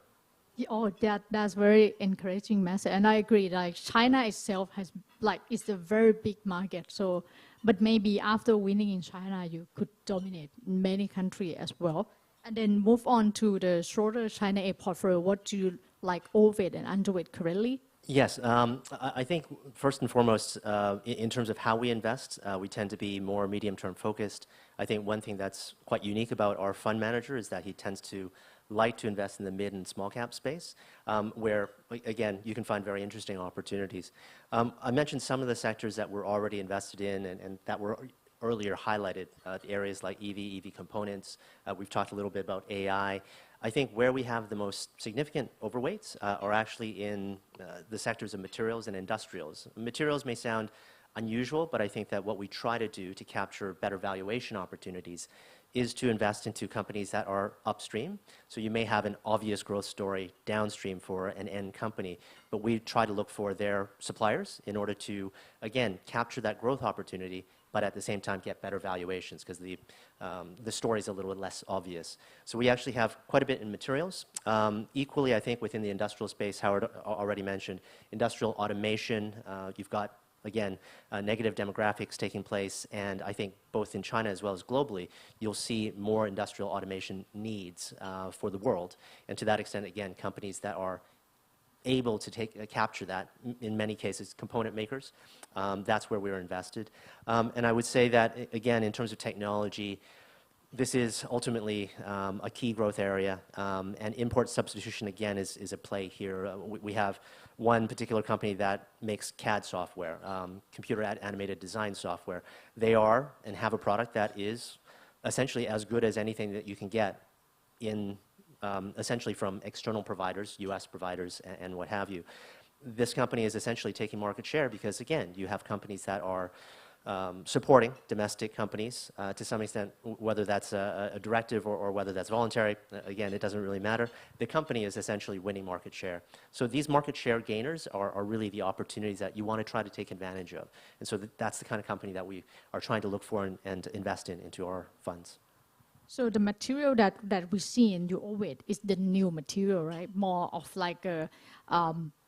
Oh, that's very encouraging message, and I agree. Like China itself it's a very big market. So, but maybe after winning in China, you could dominate many countries as well. And then move on to the Schroders China A portfolio. What do you like overweight and underweight currently? Yes, I think first and foremost, in terms of how we invest, we tend to be more medium-term focused. I think one thing that's quite unique about our fund manager is that he tends to like to invest in the mid and small cap space, where, again, you can find very interesting opportunities. I mentioned some of the sectors that we're already invested in and that were earlier highlighted, areas like EV components. We've talked a little bit about AI. I think where we have the most significant overweights are actually in the sectors of materials and industrials. Materials may sound unusual, but I think that what we try to do to capture better valuation opportunities is to invest into companies that are upstream. So you may have an obvious growth story downstream for an end company, but we try to look for their suppliers in order to, again, capture that growth opportunity, but at the same time get better valuations because the story is a little bit less obvious. So we actually have quite a bit in materials. Equally, I think within the industrial space, Howard already mentioned, industrial automation, you've got, again, negative demographics taking place, and I think both in China as well as globally, you'll see more industrial automation needs for the world. And to that extent, again, companies that are able to capture that, in many cases, component makers. That's where we're invested. And I would say that, again, in terms of technology, this is ultimately a key growth area, and import substitution, again, is a play here. We have one particular company that makes CAD software, computer animated design software. They are and have a product that is essentially as good as anything that you can get in essentially from external providers, US providers, and what have you. This company is essentially taking market share because, again, you have companies that are supporting domestic companies to some extent, whether that's a directive or whether that's voluntary. Again, it doesn't really matter. The company is essentially winning market share. So these market share gainers are really the opportunities that you want to try to take advantage of. And so that's the kind of company that we are trying to look for and invest into our funds. So the material that we see in your overweight is the new material, right? More of like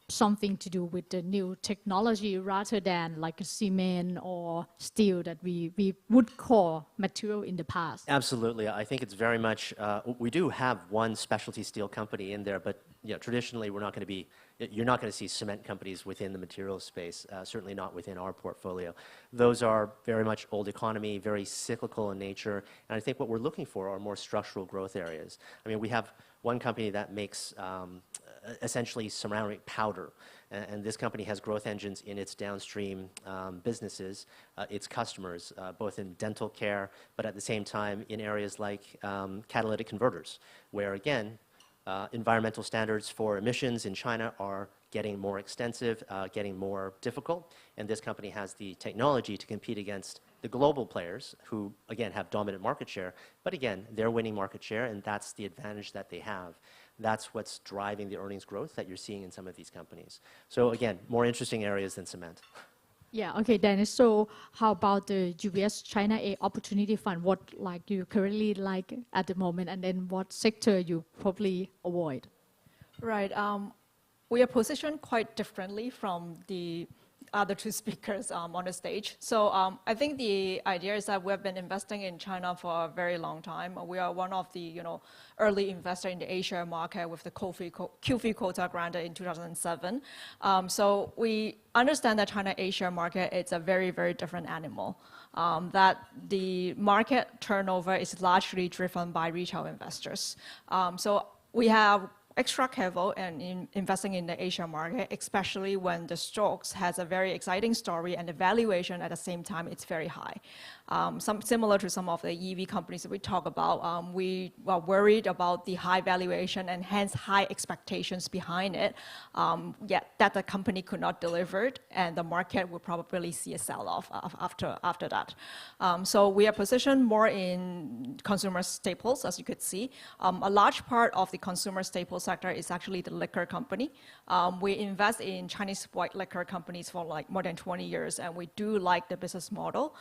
something to do with the new technology rather than like a cement or steel that we would call material in the past. Absolutely. I think it's very much, we do have one specialty steel company in there, but traditionally you're not going to see cement companies within the materials space, certainly not within our portfolio. Those are very much old economy, very cyclical in nature, and I think what we're looking for are more structural growth areas. I mean, we have one company that makes essentially ceramic powder, and this company has growth engines in its downstream businesses, its customers, both in dental care, but at the same time in areas like catalytic converters, where again, environmental standards for emissions in China are getting more extensive, getting more difficult, and this company has the technology to compete against the global players who, again, have dominant market share, but again, they're winning market share, and that's the advantage that they have. That's what's driving the earnings growth that you're seeing in some of these companies. So again, more interesting areas than cement. Yeah, okay, Dennis. So how about the UBS China A Opportunity Fund? What you currently like at the moment, and then what sector you probably avoid? Right. We are positioned quite differently from the other two speakers on the stage. So I think the idea is that we have been investing in China for a very long time. We are one of the early investor in the Asia market with the QFII quota granted in 2007. So we understand that China-Asia market is a very, very different animal. That the market turnover is largely driven by retail investors. So we have extra careful in investing in the Asia market, especially when the stocks has a very exciting story and the valuation at the same time it's very high. Similar to some of the EV companies that we talk about, we are worried about the high valuation and hence high expectations behind it, yet that the company could not deliver it, and the market will probably see a sell-off after that. So we are positioned more in consumer staples, as you could see. A large part of the consumer staples sector is actually the liquor company. We invest in Chinese white liquor companies for like more than 20 years, and we do like the business model.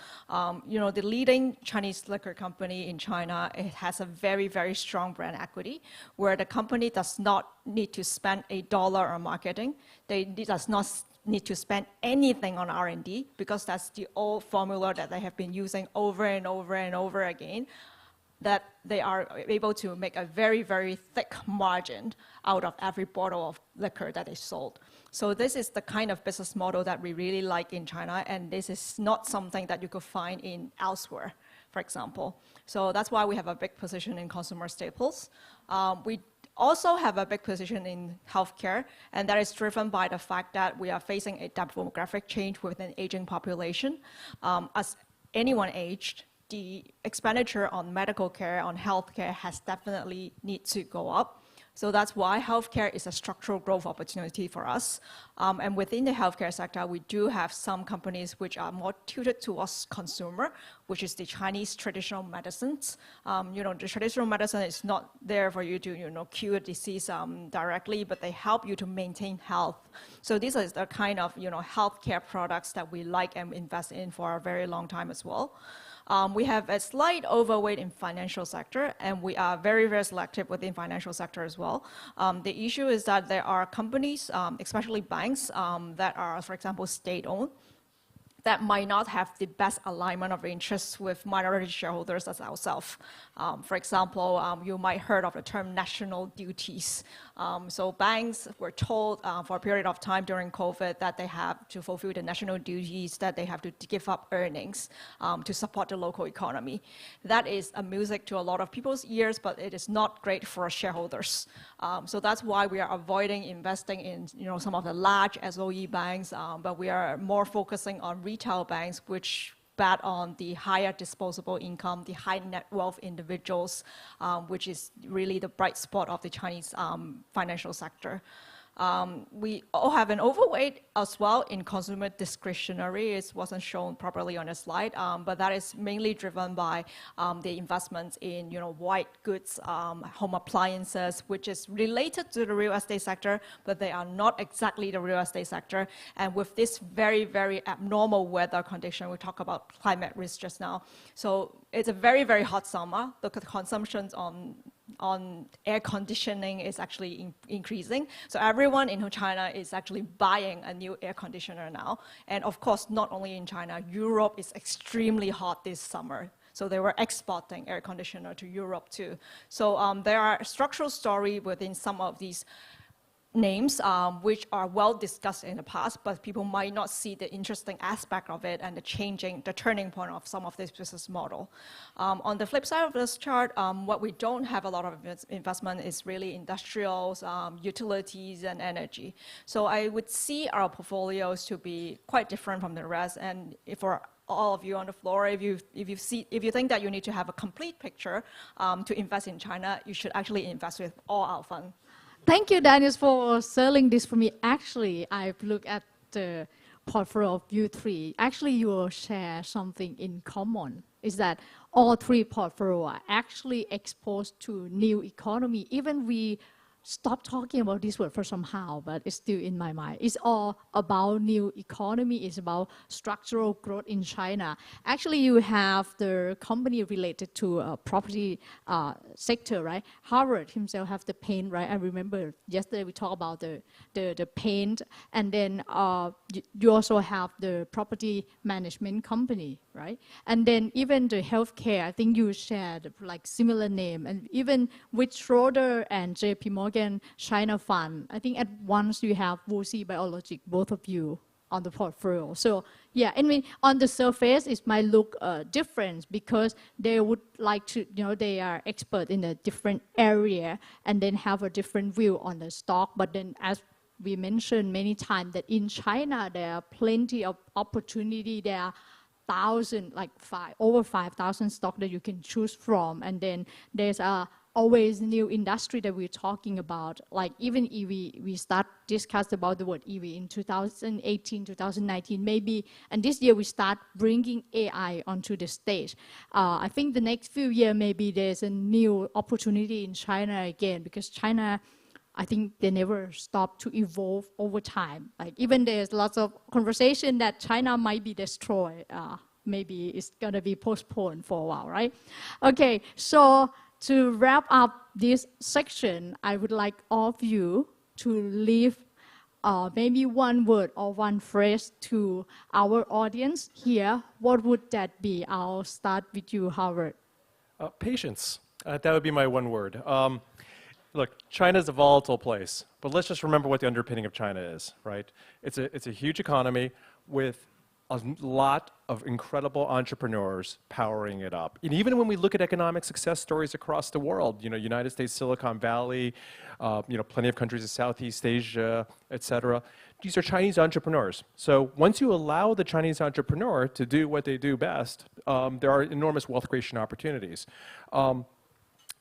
The leading Chinese liquor company in China, it has a very, very strong brand equity, where the company does not need to spend $1 on marketing. They does not need to spend anything on R&D, because that's the old formula that they have been using over and over and over again, that they are able to make a very, very thick margin out of every bottle of liquor that is sold. So this is the kind of business model that we really like in China, and this is not something that you could find in elsewhere, for example. So that's why we have a big position in consumer staples. We also have a big position in healthcare, and that is driven by the fact that we are facing a demographic change with an aging population. As anyone aged, the expenditure on medical care, on healthcare has definitely need to go up. So that's why healthcare is a structural growth opportunity for us. And within the healthcare sector, we do have some companies which are more tilted towards consumer, which is the Chinese traditional medicines. The traditional medicine is not there for you to, cure disease directly, but they help you to maintain health. So these are the kind of, healthcare products that we like and invest in for a very long time as well. We have a slight overweight in financial sector, and we are very, very selective within financial sector as well. The issue is that there are companies, especially banks, that are, for example, state-owned, that might not have the best alignment of interests with minority shareholders as ourselves. For example, you might heard of the term national duties. So banks were told for a period of time during COVID that they have to fulfill the national duties, that they have to give up earnings to support the local economy. That is a music to a lot of people's ears, but it is not great for shareholders. So that's why we are avoiding investing in some of the large SOE banks, but we are more focusing on retail banks, which bet on the higher disposable income, the high net wealth individuals, which is really the bright spot of the Chinese financial sector. We all have an overweight as well in consumer discretionary. It wasn't shown properly on the slide, but that is mainly driven by the investments in white goods, home appliances, which is related to the real estate sector, but they are not exactly the real estate sector. And with this very, very abnormal weather condition, we talk about climate risk just now. So it's a very, very hot summer. The consumptions on air conditioning is actually increasing. So everyone in China is actually buying a new air conditioner now. And of course, not only in China, Europe is extremely hot this summer. So they were exporting air conditioner to Europe too. So there are structural story within some of these names which are well discussed in the past, but people might not see the interesting aspect of it and the turning point of some of this business model. On the flip side of this chart, what we don't have a lot of investment is really industrials, utilities, and energy. So I would see our portfolios to be quite different from the rest. And for all of you on the floor, if you think that you need to have a complete picture to invest in China, you should actually invest with all our funds. Thank you, Daniel, for selling this for me. Actually, I've looked at the portfolio of you three. Actually, you will share something in common, is that all three portfolios are actually exposed to new economy. Even we stop talking about this word for somehow, but it's still in my mind. It's all about new economy. It's about structural growth in China. Actually, you have the company related to property sector, right? Harvard himself have the paint, right? I remember yesterday we talked about the paint, and then you also have the property management company, right? And then even the healthcare, I think you shared like similar name, and even with Schroders and JP Morgan China Fund, I think at once you have WuXi Biologic, both of you, on the portfolio. So yeah, I mean, on the surface, it might look different because they would like to, they are expert in a different area and then have a different view on the stock. But then as we mentioned many times that in China, there are plenty of opportunity. There are over 5,000 stocks that you can choose from. And then there's always new industry that we're talking about. Like even EV, we discussed about the word EV in 2018, 2019, maybe. And this year we start bringing AI onto the stage. I think the next few years, maybe there's a new opportunity in China again, because China, I think they never stop to evolve over time. Like even there's lots of conversation that China might be destroyed. Maybe it's gonna be postponed for a while, right? Okay, so to wrap up this section, I would like all of you to leave maybe one word or one phrase to our audience here. What would that be? I'll start with you, Howard. Patience. That would be my one word. Look, China's a volatile place, but let's just remember what the underpinning of China is, right? It's a huge economy with a lot of incredible entrepreneurs powering it up. And even when we look at economic success stories across the world, United States, Silicon Valley, plenty of countries in Southeast Asia, et cetera, these are Chinese entrepreneurs. So once you allow the Chinese entrepreneur to do what they do best, there are enormous wealth creation opportunities.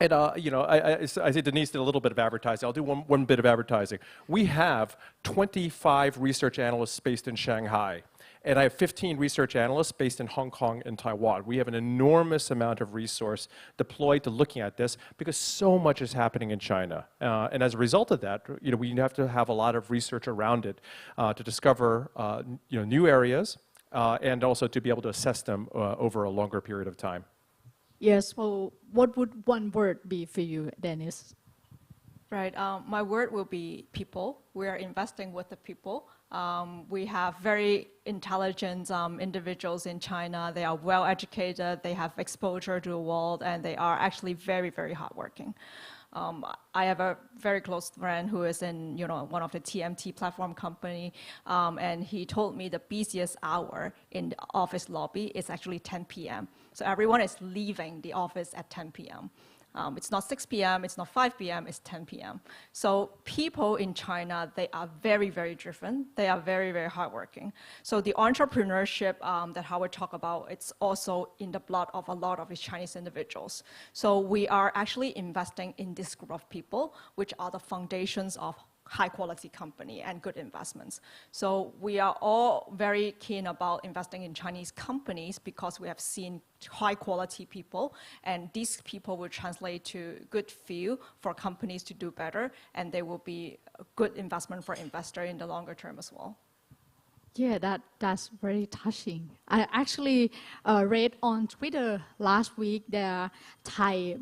And, I say Denise did a little bit of advertising. I'll do one bit of advertising. We have 25 research analysts based in Shanghai. And I have 15 research analysts based in Hong Kong and Taiwan. We have an enormous amount of resource deployed to looking at this because so much is happening in China. And as a result of that, we have to have a lot of research around it to discover new areas and also to be able to assess them over a longer period of time. Yes, well, what would one word be for you, Dennis? Right, my word will be people. We are investing with the people. We have very intelligent individuals in China. They are well educated, they have exposure to the world, and they are actually very, very hardworking. I have a very close friend who is in one of the TMT platform company, and he told me the busiest hour in the office lobby is actually 10 p.m. So everyone is leaving the office at 10 p.m. It's not 6 p.m., it's not 5 p.m., it's 10 p.m. So people in China, they are very, very driven. They are very, very hardworking. So the entrepreneurship that Howard talked about, it's also in the blood of a lot of these Chinese individuals. So we are actually investing in this group of people, which are the foundations of high-quality company and good investments. So we are all very keen about investing in Chinese companies because we have seen high-quality people, and these people will translate to good feel for companies to do better, and they will be a good investment for investor in the longer term as well. Yeah, that's very touching. I actually read on Twitter last week that Thai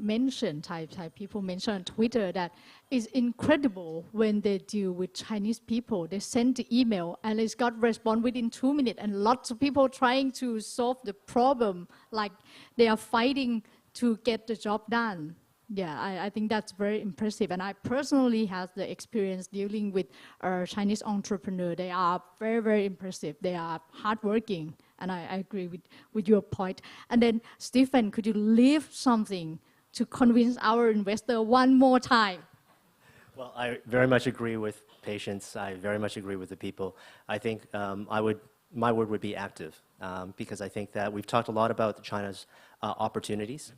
people mentioned on Twitter that it's incredible when they deal with Chinese people. They send the email and it's got response within 2 minutes, and lots of people trying to solve the problem, like they are fighting to get the job done. Yeah, I think that's very impressive. And I personally have the experience dealing with Chinese entrepreneurs. They are very, very impressive. They are hardworking. And I agree with your point. And then, Stephen, could you leave something to convince our investor one more time? Well, I very much agree with patience. I very much agree with the people. I think my word would be active, because I think that we've talked a lot about China's opportunities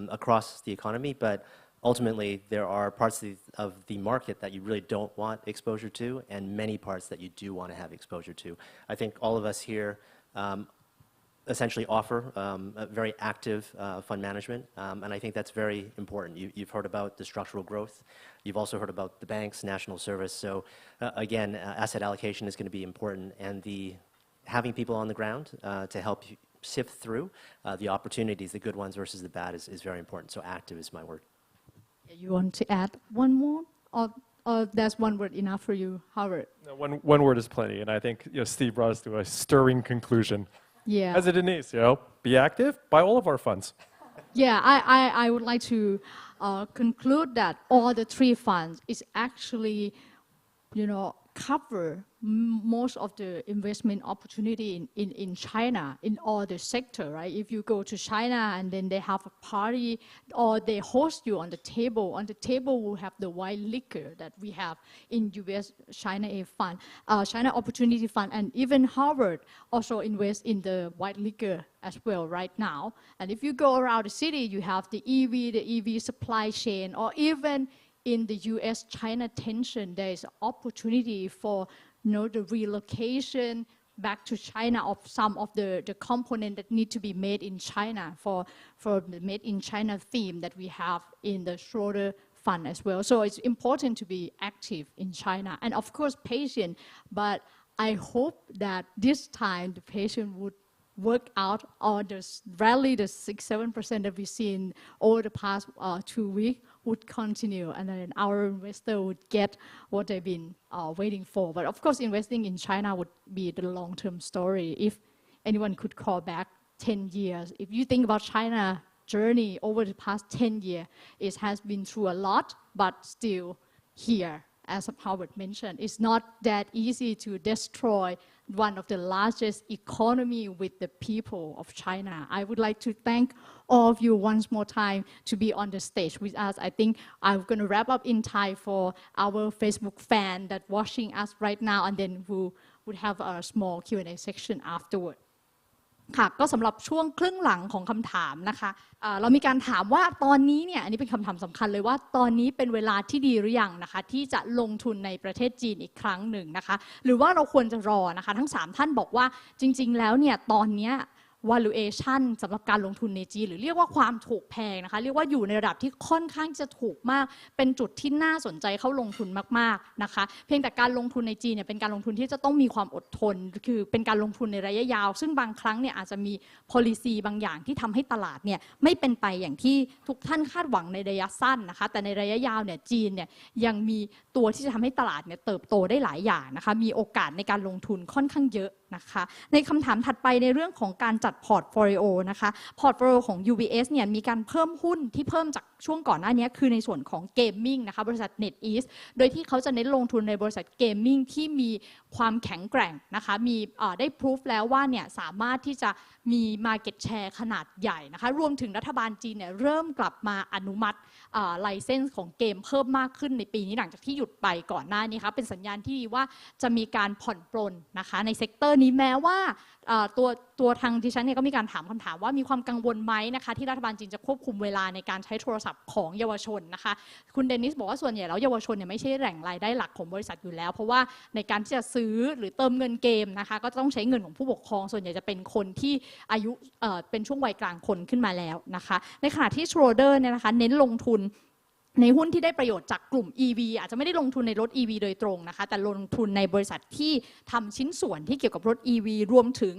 across the economy, but ultimately there are parts of the market that you really don't want exposure to, and many parts that you do want to have exposure to. I think all of us here essentially offer a very active fund management, and I think that's very important. You've heard about the structural growth. You've also heard about the banks, national service. So again, asset allocation is going to be important, and having people on the ground to help you sift through the opportunities, the good ones versus the bad, is very important. So active is my word. You want to add one more? Or that's one word enough for you, Howard? No, one word is plenty, and I think Steve brought us to a stirring conclusion. Yeah. As a Denise, be active, buy all of our funds. Yeah, I would like to conclude that all the three funds is actually cover most of the investment opportunity in China in all the sector, right? If you go to China and then they have a party or they host you on the table we'll have the white liquor that we have in UBS China Fund, China Opportunity Fund, and even Harvard also invest in the white liquor as well right now. And if you go around the city, you have the EV supply chain, or even in the U.S.-China tension, there is opportunity for the relocation back to China of some of the component that need to be made in China for the made in China theme that we have in the Schroders fund as well. So it's important to be active in China and of course patient. But I hope that this time the patient would work out or the rally, the 6-7% that we've seen over the past 2 weeks would continue, and then our investor would get what they've been waiting for. But of course, investing in China would be the long-term story. If anyone could call back 10 years, if you think about China journey over the past 10 years, it has been through a lot, but still here. As Howard mentioned, it's not that easy to destroy one of the largest economy with the people of China. I would like to thank all of you once more time to be on the stage with us. I think I'm going to wrap up in Thai for our Facebook fan that watching us right now, and then we would have a small Q&A section afterward. ค่ะก็สำหรับช่วงครึ่งหลังของคำถามนะคะเรามีการถามว่าตอนนี้เนี่ยอันนี้เป็นคำถามสำคัญเลยว่าตอนนี้เป็นเวลาที่ดีหรือยังนะคะที่จะลงทุนในประเทศจีนอีกครั้งหนึ่งนะคะหรือว่าเราควรจะรอนะคะทั้ง3ท่านบอกว่าจริงๆแล้วเนี่ยตอนนี้ valuation สำหรับการลงทุนในจีนหรือเรียกว่าความถูกแพงนะคะเรียกว่าอยู่ในระดับที่ค่อนข้างจะถูกมากเป็นจุดที่น่าสนใจเข้าลงทุนมากๆนะคะเพียงแต่การลงทุนในจีนเนี่ยเป็นการลงทุนที่จะต้องมีความอดทนคือเป็นการลงทุนในระยะยาวซึ่งบางครั้งเนี่ยอาจจะมี policy บางอย่างที่ทำให้ตลาดเนี่ยไม่เป็นไปอย่างที่ทุกท่านคาดหวังในระยะสั้นนะคะแต่ในระยะยาวเนี่ยจีนเนี่ยยังมีตัวที่จะทำให้ตลาดเนี่ยเติบโตได้หลายอย่างนะคะมีโอกาสในการลงทุนค่อนข้างเยอะนะคะในคำถามถัดไปในเรื่องของการจัดพอร์ตโฟลิโอนะคะพอร์ตโฟลิโอของ UBS เนี่ยมีการเพิ่มหุ้นที่เพิ่มจากช่วงก่อนหน้านี้คือในส่วนของเกมมิ่งนะคะบริษัท NetEase โดยที่เขาจะเน้นลงทุนในบริษัทเกมมิ่งที่มีความแข็งแกร่งนะคะมีได้พิสูจแล้วว่าเนี่ยสามารถที่จะมี market share ขนาดใหญ่นะคะรวมถึงรัฐบาลจีนเนี่ยเริ่มกลับมาอนุมัติไลเซนส์ของเกมเพิ่มมากขึ้นในปีนี้หลังจากที่หยุดไปก่อนหน้านี้ค่ะเป็นสัญญาณที่ดีว่าจะมีการผ่อนปลนนะคะในเซกเตอร์นี้แม้ว่าตัวทางดิฉันเนี่ยก็มีการถามคำถามว่ามีความกังวลไหมนะคะที่รัฐบาลจีนจะควบคุมเวลาในการใช้โทรศัพท์ของเยาวชนนะคะคุณเดนิสบอกว่าส่วนใหญ่แล้วเยาวชนเนี่ยไม่ใช่แหล่งรายได้หลักของบริษัทอยู่แล้วเพราะว่าในการที่จะซื้อหรือเติมเงินเกมนะคะก็ต้องใช้เงินของผู้ปกครองส่วนใหญ่จะเป็นคนที่อายุเป็นช่วงวัยกลางคนขึ้นมาแล้วนะคะในขณะที่ Schroders เนี่ยนะคะเน้นลงทุนในหุ้นที่ได้ประโยชน์จากกลุ่ม EV อาจจะไม่ได้ลงทุนในรถ EV โดยตรงนะคะแต่ลงทุนในบริษัทที่ทำชิ้นส่วนที่เกี่ยวกับรถ EV รวมถึง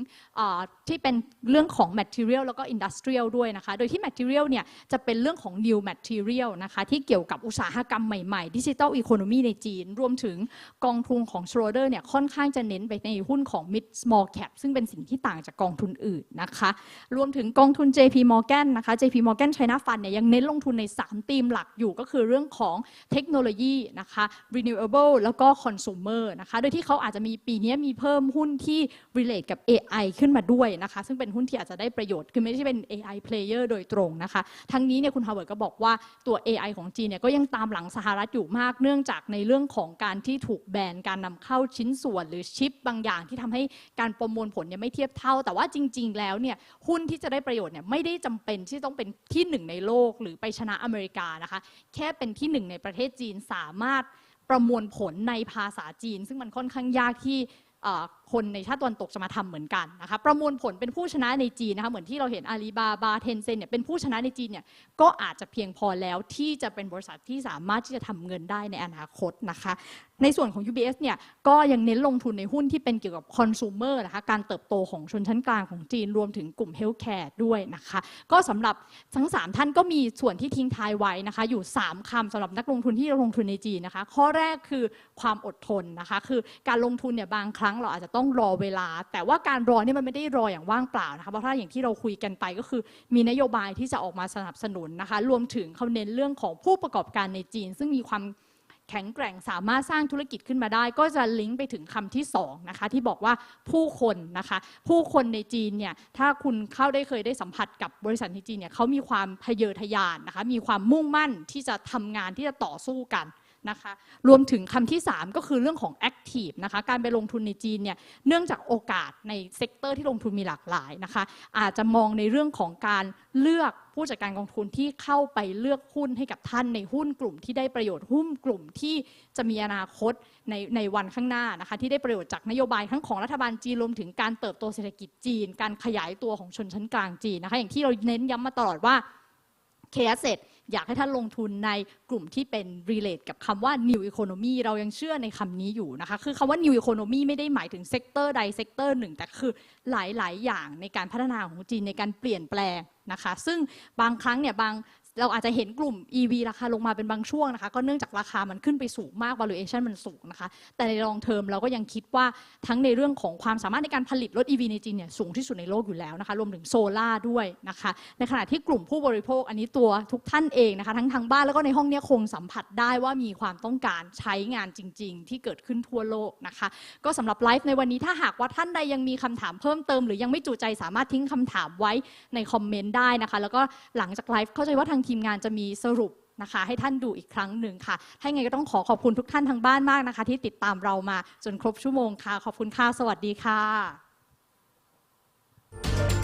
ที่เป็นเรื่องของ Material แล้วก็ Industrial ด้วยนะคะโดยที่ Material เนี่ยจะเป็นเรื่องของ New Material นะคะที่เกี่ยวกับอุตสาหกรรมใหม่ๆ Digital Economy ในจีนรวมถึงกองทุนของ Schroders เนี่ยค่อนข้างจะเน้นไปในหุ้นของ Mid Small Cap ซึ่งเป็นสิ่งที่ต่างจากกองทุนอื่นนะคะรวมถึงกองทุน JP Morgan นะคะ JP Morgan China Fund เนี่ยยังเน้นลงทุนใน3ธีมหลักอยู่ก็คือเรื่องของเทคโนโลยีนะคะ renewable แล้วก็ consumer นะคะโดยที่เขาอาจจะมีปีนี้มีเพิ่มหุ้นที่ relate กับ AI ขึ้นมาด้วยนะคะซึ่งเป็นหุ้นที่อาจจะได้ประโยชน์คือไม่ใช่เป็น AI player โดยตรงนะคะทั้งนี้เนี่ยคุณฮาวเวิร์ดก็บอกว่าตัว AI ของจีนเนี่ยก็ยังตามหลังสหรัฐอยู่มากเนื่องจากในเรื่องของการที่ถูกแบนการนำเข้าชิ้นส่วนหรือชิปบางอย่างที่ทำให้การประมวลผลเนี่ยไม่เทียบเท่าแต่ว่าจริงๆแล้วเนี่ยหุ้นที่จะได้ประโยชน์เนี่ยไม่ได้จำเป็นที่ต้องเป็นที่1ในโลกหรือไปชนะอเมริกานะคะแค่เป็นที่1ในประเทศจีนสามารถประมวลผลในภาษาจีนซึ่งมันค่อนข้างยากที่คนในชาติตะวันตกจะมาทำเหมือนกันนะคะประมวลผลเป็นผู้ชนะในจีนนะคะเหมือนที่เราเห็นอาลีบาบาเทนเซ็นเนี่ยเป็นผู้ชนะในจีนเนี่ยก็อาจจะเพียงพอแล้วที่จะเป็นบริษัทที่สามารถที่จะทำเงินได้ในอนาคตนะคะในส่วนของ UBS เนี่ยก็ยังเน้นลงทุนในหุ้นที่เป็นเกี่ยวกับ consumer นะคะการเติบโตของชนชั้นกลางของจีนรวมถึงกลุ่ม healthcare ด้วยนะคะก็สำหรับทั้ง3ท่านก็มีส่วนที่ทิ้งท้ายไว้นะคะอยู่3คำสำหรับนักลงทุนที่ลงทุนในจีนนะคะข้อแรกคือความอดทนนะคะคือการลงทุนเนี่ยบางครั้งเราอาจจะต้องรอเวลาแต่ว่าการรอเนี่ยมันไม่ได้รออย่างว่างเปล่านะคะเพราะถ้าอย่างที่เราคุยกันไปก็คือมีนโยบายที่จะออกมาสนับสนุนนะคะรวมถึงเขาเน้นเรื่องของผู้ประกอบการในจีนซึ่งมีความ แข็งแกร่งสามารถสร้างธุรกิจขึ้นมาได้ก็จะลิงก์ไปถึงคำที่2นะคะที่บอกว่าผู้คนนะคะผู้คนในจีนเนี่ยถ้าคุณเคยได้สัมผัสกับบริษัทในจีนเนี่ยเขามีความทะเยอทะยานนะคะมีความมุ่งมั่นที่จะทำงานที่จะต่อสู้กันนะคะรวมถึงคำที่3ก็คือเรื่องของ active นะคะการไปลงทุนในจีนเนี่ยเนื่องจากโอกาสในเซกเตอร์ที่ลงทุนมีหลากหลายนะคะอาจจะมองในเรื่องของการเลือกผู้จัดการกองทุนที่เข้าไปเลือกหุ้นให้กับท่านในหุ้นกลุ่มที่ได้ประโยชน์หุ้นกลุ่มที่จะมีอนาคตในวันข้างหน้านะคะที่ได้ประโยชน์จากนโยบายทั้งของรัฐบาลจีนรวมถึงการเติบโตเศรษฐกิจจีนการขยายตัวของชนชั้นกลางจีนนะคะอย่างที่เราเน้นย้ำมาตลอดว่า KAsset อยากให้ท่านลงทุนในกลุ่มที่เป็น relate กับคำว่า new economy เรายังเชื่อในคำนี้อยู่นะคะคือคำว่า new economy ไม่ได้หมายถึงเซกเตอร์ใดเซกเตอร์หนึ่งแต่คือหลายอย่างในการพัฒนาของจีนในการเปลี่ยนแปลงนะคะซึ่งบางครั้งเนี่ยเราอาจจะเห็นกลุ่ม EV ราคาลงมาเป็นบางช่วงนะคะก็เนื่องจากราคามันขึ้นไปสูงมาก valuation มันสูงนะคะแต่ใน long term เราก็ยังคิดว่าทั้งในเรื่องของความสามารถในการผลิตรถ EV ในจีนเนี่ยสูงที่สุดในโลกอยู่แล้วนะคะรวมถึงโซล่าด้วยนะคะในขณะที่กลุ่มผู้บริโภคอันนี้ตัวทุกท่านเองนะคะทั้งทางบ้านแล้วก็ในห้องนี้คงสัมผัสได้ว่ามีความต้องการใช้งานจริงๆที่เกิดขึ้นทั่วโลกนะคะก็สำหรับไลฟ์ในวันนี้ถ้าหากว่าท่านใดยังมีคำถามเพิ่มเติมหรือยังไม่จุใจสามารถทิ้งคำถามไว้ในคอมเมนต์ได้นะคะแล้วก็หลังจากไลฟ์เข้าใจว่าทางทีมงานจะมีสรุปนะคะให้ท่านดูอีกครั้งหนึ่งค่ะถ้าไงก็ต้องขอบคุณทุกท่านทางบ้านมากนะคะที่ติดตามเรามาจนครบชั่วโมงค่ะขอบคุณค่ะสวัสดีค่ะ